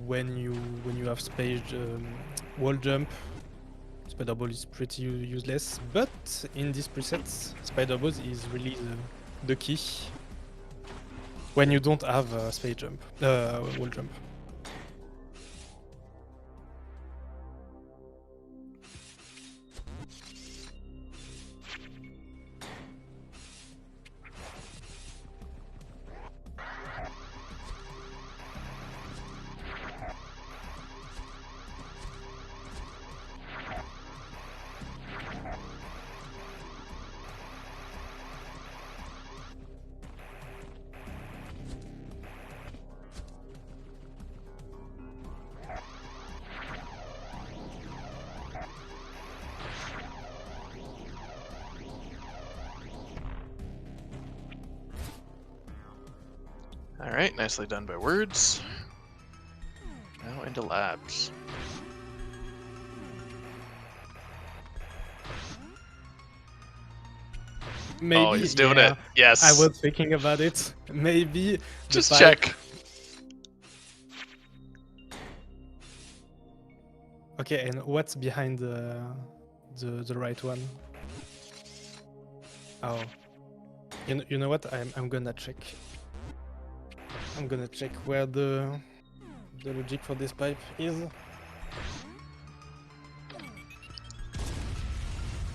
when you have space wall jump, spider ball is pretty useless. But in this preset, spider ball is really the key when you don't have space jump, wall jump. All right, nicely done by words. Now into labs. Oh, Maybe, he's doing yeah. it. I Yes. was thinking about it. Maybe the Just pipe. check. Okay, and what's behind the right one? Oh, you know what? I'm gonna check. I'm gonna check where the logic for this pipe is.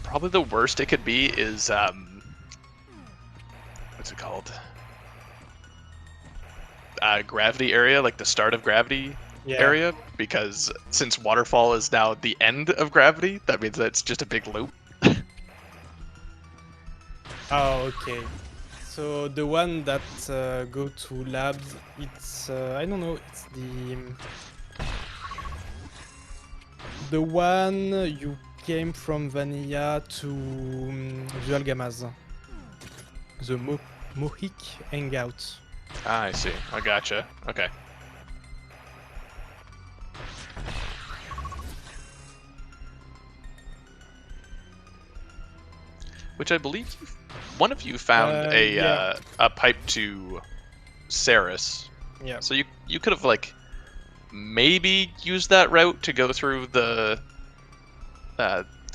Probably the worst it could be is what's it called? Gravity area, like the start of gravity Yeah. area, because since waterfall is now the end of gravity, that means that it's just a big loop. Oh, okay. So the one that go to labs, it's I don't know. It's the one you came from Vanilla to Dual Gammas. The Mohik Hangout. Ah, I see. I gotcha. Okay. Which I believe one of you found Yeah, a pipe to Ceres. yeah. So you could have like maybe used that route to go through the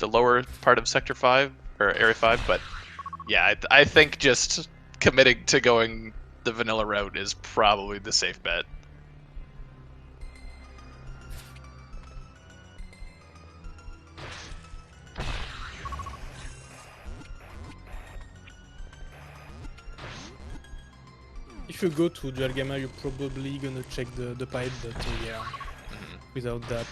lower part of Sector 5 or Area 5, but yeah, I think just committing to going the vanilla route is probably the safe bet. If you go to Dual Gamma, you're probably gonna check the pipe, but yeah, Mhm. without that.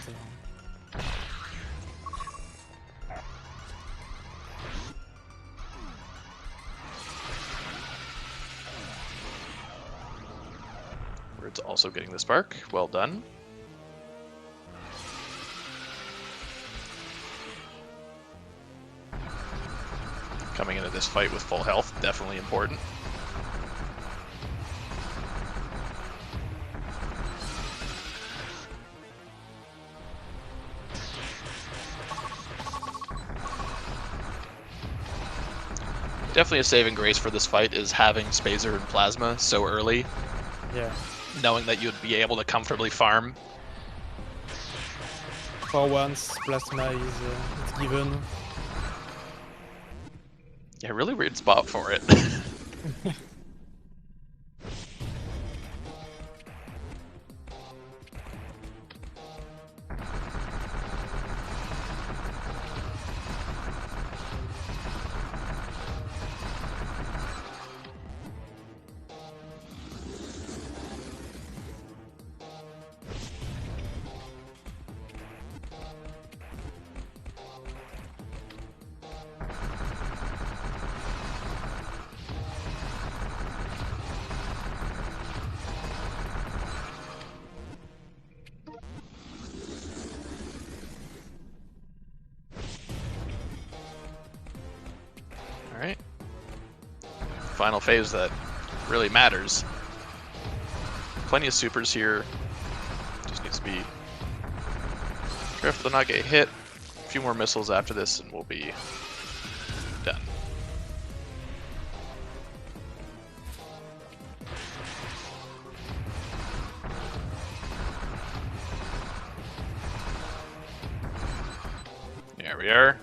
Bird's also getting the spark. Well done. Coming into this fight with full health, definitely important. Definitely a saving grace for this fight is having Spazer and Plasma so early, Yeah. knowing that you'd be able to comfortably farm. For once, Plasma is it's given. Yeah, really weird spot for it. Alright. Final phase that really matters. Plenty of supers here. Just needs to be careful to not get hit. A few more missiles after this and we'll be done. There we are.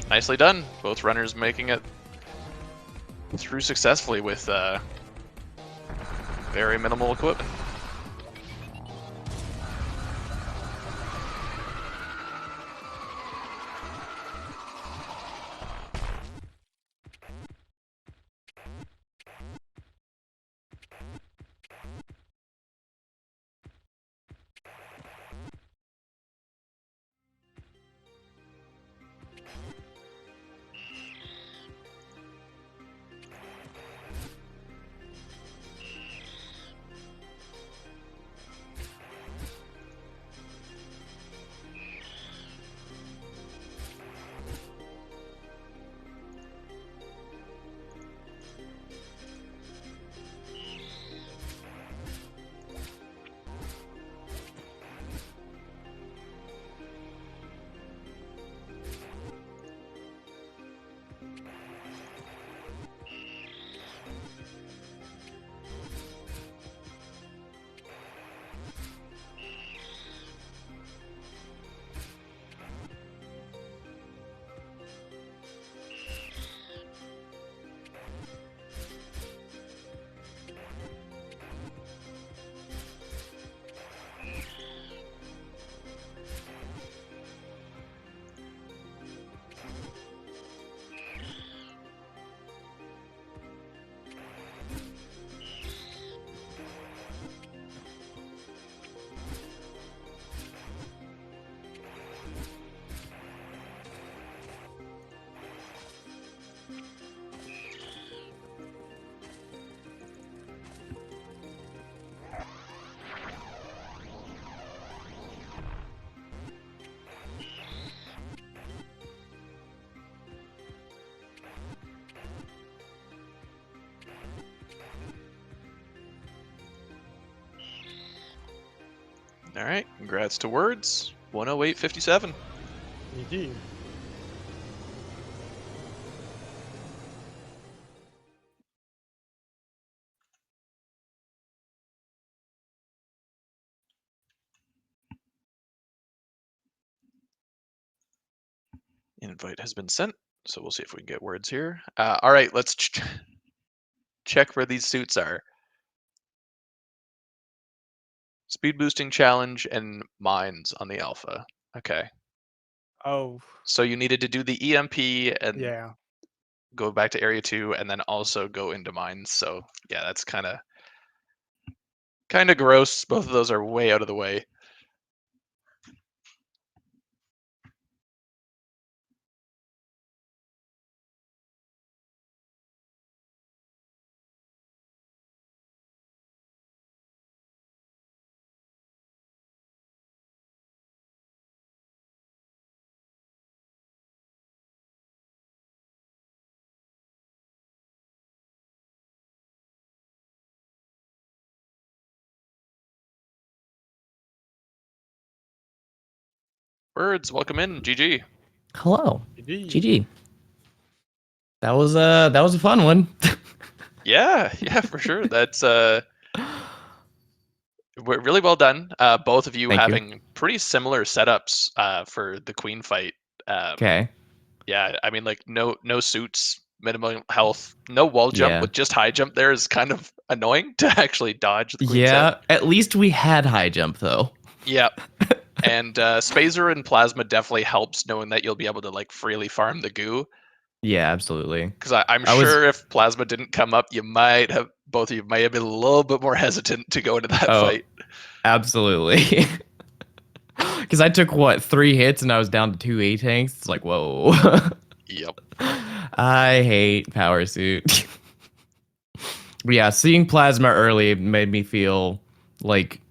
Nicely done. Both runners making it through successfully with very minimal equipment. All right, congrats to Words. 108.57. Indeed. Invite has been sent, so we'll see if we can get Words here. All right, let's check where these suits are. Speed boosting challenge and mines on the alpha. Okay. Oh, So you needed to do the EMP and yeah. go back to area 2 and then also go into mines. So yeah, that's kind of gross. Both of those are way out of the way. Words, welcome in. GG. Hello. Indeed. GG. That was a fun one. Yeah, yeah, for sure. That's really well done. Both of you Thank you. having pretty similar setups for the queen fight. Um, Okay. yeah, I mean, like no suits, minimum health, no wall jump Yeah. with just high jump. There is kind of annoying to actually dodge the queen's head. Yeah. At least we had high jump though. Yeah, and Spazer and Plasma definitely helps knowing that you'll be able to like freely farm the goo. Yeah, absolutely. Because I'm I was sure if Plasma didn't come up, you might have both of you might have been a little bit more hesitant to go into that oh, fight. absolutely. Cuz I took what, 3 hits and I was down to 2 A tanks. It's like, whoa. Yep. I hate power suit. But yeah, seeing plasma early made me feel like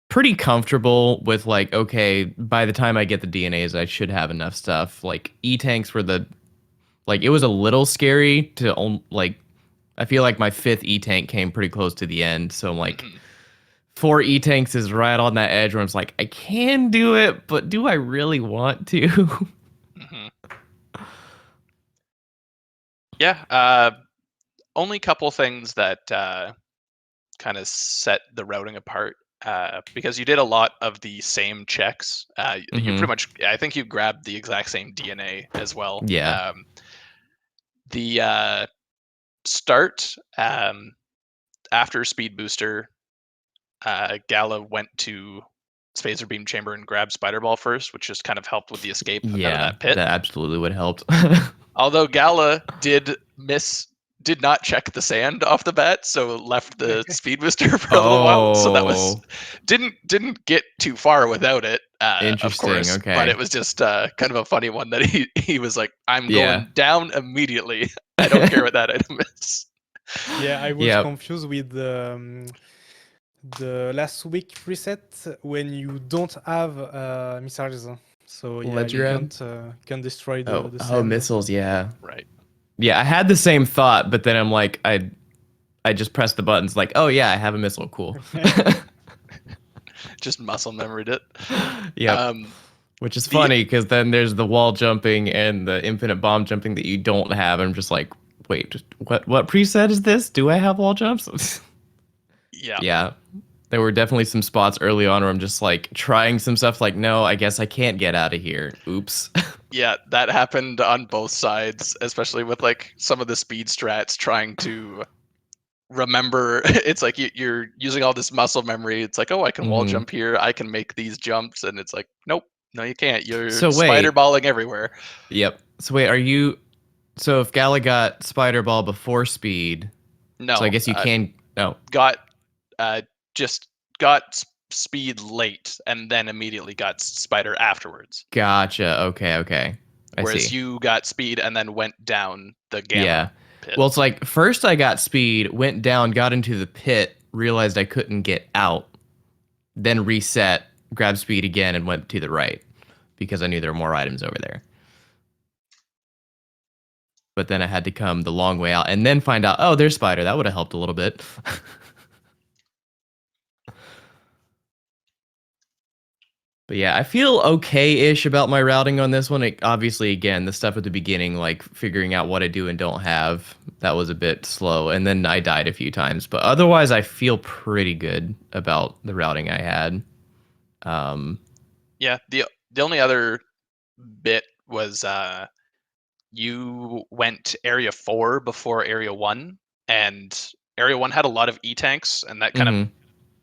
pretty comfortable with like, okay, by the time I get the DNAs, I should have enough stuff. Like E tanks were the like it was a little scary to like I feel like my 5th E tank came pretty close to the end, so I'm like Hmm. 4 E tanks is right on that edge where I'm like I can do it, but do I really want to? Hmm. Yeah. Only couple things that kind of set the routing apart because you did a lot of the same checks. You pretty Mhm. much, I think you grabbed the exact same DNA as well. Yeah. The start after Speed Booster, Gala went to Spacer Beam Chamber and grabbed Spider Ball first, which just kind of helped with the escape out of Yeah, that pit. that absolutely would help. Although Gala did not check the sand off the bat, so left the speed booster for a little while. So that was Oh, didn't get too far without it, of interesting. course. But it Okay. was just kind of a funny one that he was like, "I'm Yeah. going down immediately. I don't care what that item is." Yeah, I was Yep. confused with the last week preset when you don't have missiles. So yeah, Ledger you Ed? can't destroy Oh, the oh, sand. missiles. Yeah. Right. Yeah, I had the same thought, but then I'm like, I just pressed the buttons like, oh yeah, I have a missile. Cool. Just muscle memoried it. Yep. Um, Which is the funny because then there's the wall jumping and the infinite bomb jumping that you don't have. I'm just like, wait, what preset is this? Do I have wall jumps? Yeah. Yeah. There were definitely some spots early on where I'm just like trying some stuff like, no, I guess I can't get out of here. Oops. Yeah, that happened on both sides, especially with like some of the speed strats trying to remember. It's like you're using all this muscle memory. It's like, oh, I can wall Hmm. jump here, I can make these jumps, and it's like, nope, no, you can't. You're So spider wait. balling everywhere. Yep. So wait, are you so if Gala got Spider Ball before speed, so I No, guess you can no. got uh, just got speed late, and then immediately got spider afterwards. Gotcha. Okay, okay. I Whereas see. you got speed and then went down the gamma Yeah. pit. Well, it's like first I got speed, went down, got into the pit, realized I couldn't get out, then reset, grabbed speed again, and went to the right because I knew there were more items over there. But then I had to come the long way out and then find out, oh, there's Spider. That would have helped a little bit. But yeah, I feel okay-ish about my routing on this one. Obviously, again, the stuff at the beginning, like figuring out what I do and don't have, that was a bit slow. And then I died a few times. But otherwise, I feel pretty good about the routing I had. Um, Yeah, the only other bit was you went area 4 before area 1, and area 1 had a lot of e-tanks, and that kind of mhm,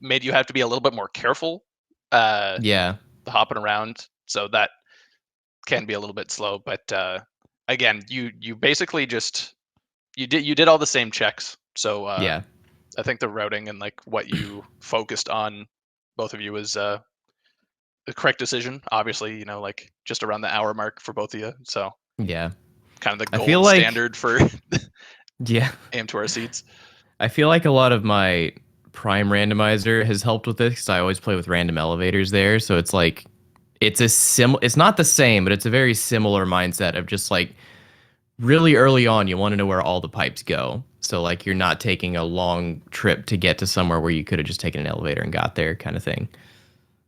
made you have to be a little bit more careful uh yeah, hopping around. So that can be a little bit slow, but again, you basically just you did all the same checks. So yeah, I think the routing and like what you focused on, both of you, was the correct decision. Obviously, like just around the hour mark for both of you. So yeah. kind of the I feel gold like, standard for yeah, aim to our seats. I feel like a lot of my Prime randomizer has helped with this because I always play with random elevators there. So it's like, it's not the same, but it's a very similar mindset of just like, really early on, you want to know where all the pipes go. So like you're not taking a long trip to get to somewhere where you could have just taken an elevator and got there, kind of thing.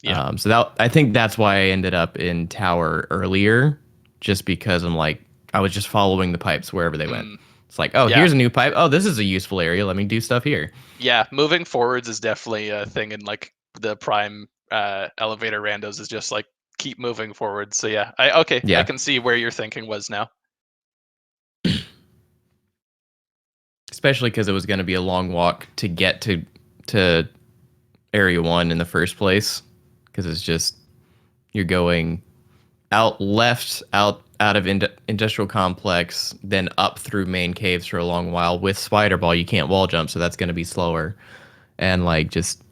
Yeah. So that I think that's why I ended up in tower earlier, just because I'm like I was just following the pipes wherever they went. Mm, It's like, oh, yeah. here's a new pipe. Oh, this is a useful area. Let me do stuff here. Yeah. Moving forwards is definitely a thing in like the prime elevator randos, is just like keep moving forward. So yeah, I Yeah, can see where your thinking was now. especially because it was going to be a long walk to get to area one in the first place, because it's just you're going out left, out of industrial complex, then up through main caves for a long while. With spider ball, you can't wall jump, so that's going to be slower. And like just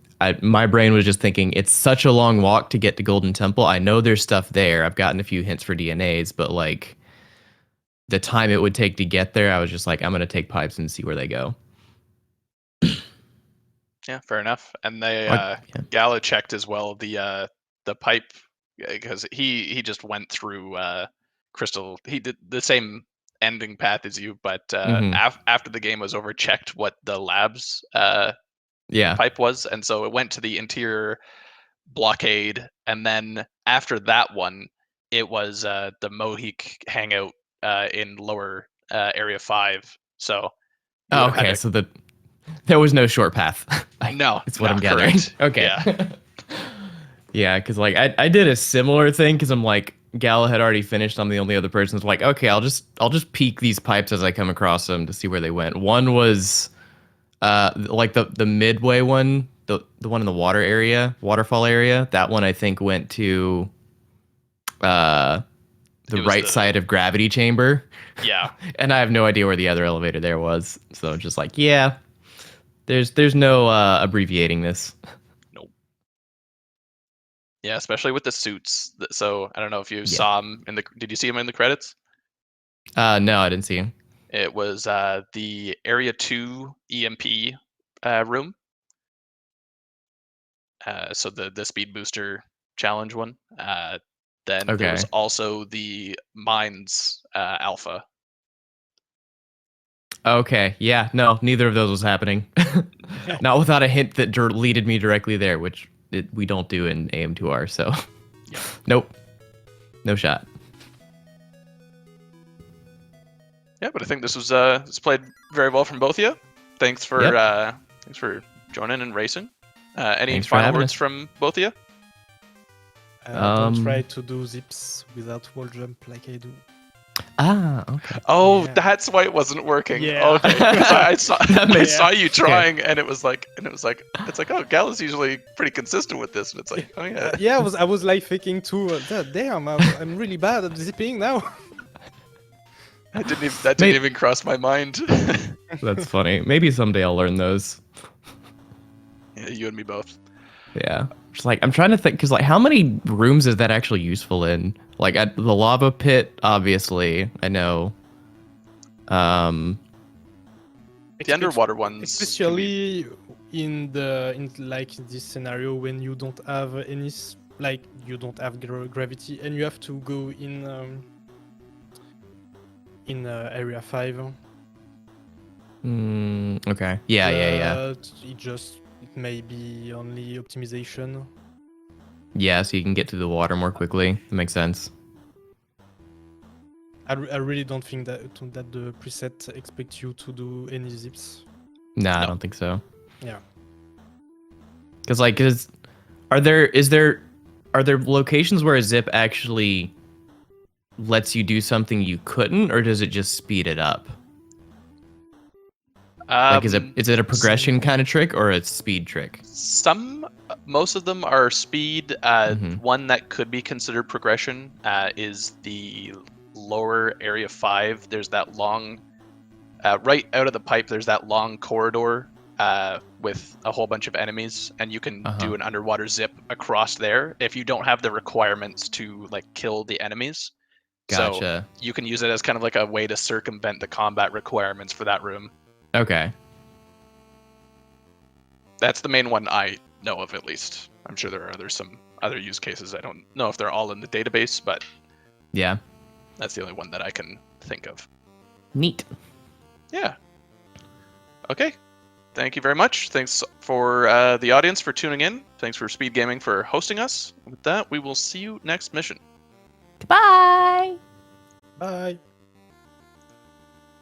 my brain was just thinking it's such a long walk to get to Golden Temple. I know there's stuff there. I've gotten a few hints for DNAs, but like the time it would take to get there, I was just like, I'm going to take pipes and see where they go. Yeah, fair enough. And they Like, yeah. Gala checked as well the pipe, because he just went through Crystal. He did the same ending path as you, but Hmm. after the game was over, checked what the labs Yeah. pipe was, and so it went to the interior blockade, and then after that one, it was the Mohique hangout in lower area 5. So you would Oh, have had okay. to. So there was no short path. No, It's what I'm not gathering. correct. Okay. Yeah. Yeah, because like I did a similar thing because I'm like Gala had already finished. I'm the only other person. So like, okay, I'll just peek these pipes as I come across them to see where they went. One was like the midway one, the one in the water area, waterfall area. That one I think went to uh the It was right the side of gravity chamber, Yeah. and I have no idea where the other elevator there was. So just like, yeah, there's no abbreviating this. Nope. Yeah, especially with the suits. So I don't know if you Yeah. saw him in the. Did you see him in the credits? No, I didn't see him. It was the Area 2 EMP room. So the speed booster challenge one. Then there was Okay. also the mines alpha. Okay. Yeah. No, neither of those was happening. No. Not without a hint that leaded me directly there, which we don't do in AM2R. So, Yep. nope, no shot. Yeah, but I think this played very well from both of you. Thanks for Yep. joining and racing. Any Thanks for final having words us. from both of you? Don't try Um. to do zips without wall jump like I do. Okay. Oh, Yeah. that's why it wasn't working. Yeah. Okay, because I saw That I makes saw Yeah. you okay. trying, and it's like, oh, Gal is usually pretty consistent with this, and it's like, oh yeah, Yeah, I was like thinking too. Damn, I'm really bad at zipping now. that didn't Maybe even cross my mind. that's funny. Maybe someday I'll learn those. Yeah, you and me both. Yeah. Just like I'm trying to think, because like how many rooms is that actually useful in? Like at the lava pit, obviously, I know. Um. The underwater ones can be. Especially in like this scenario when you don't have like you don't have gravity and you have to go in area 5. Okay. Yeah. Yeah. Yeah. But it may be only optimization. Yeah, so you can get to the water more quickly. That makes sense. I really don't think that the preset expects you to do any zips. Nah, I No. don't think so. Yeah. Because are there locations where a zip actually lets you do something you couldn't, or does it just speed it up? Like, is it a progression kind of trick or a speed trick? Most of them are speed. Mm-hmm. One that could be considered progression is the lower area 5. There's that long, right out of the pipe. There's that long corridor with a whole bunch of enemies, and you can Uh-huh. do an underwater zip across there if you don't have the requirements to like kill the enemies. So Gotcha. you can use it as kind of like a way to circumvent the combat requirements for that room. Okay. That's the main one I know of, at least. I'm sure there are some other use cases. I don't know if they're all in the database, but Yeah. that's the only one that I can think of. Neat. Yeah. Okay. Thank you very much. Thanks for the audience for tuning in. Thanks for Speed Gaming for hosting us. With that, we will see you next mission. Goodbye. Bye.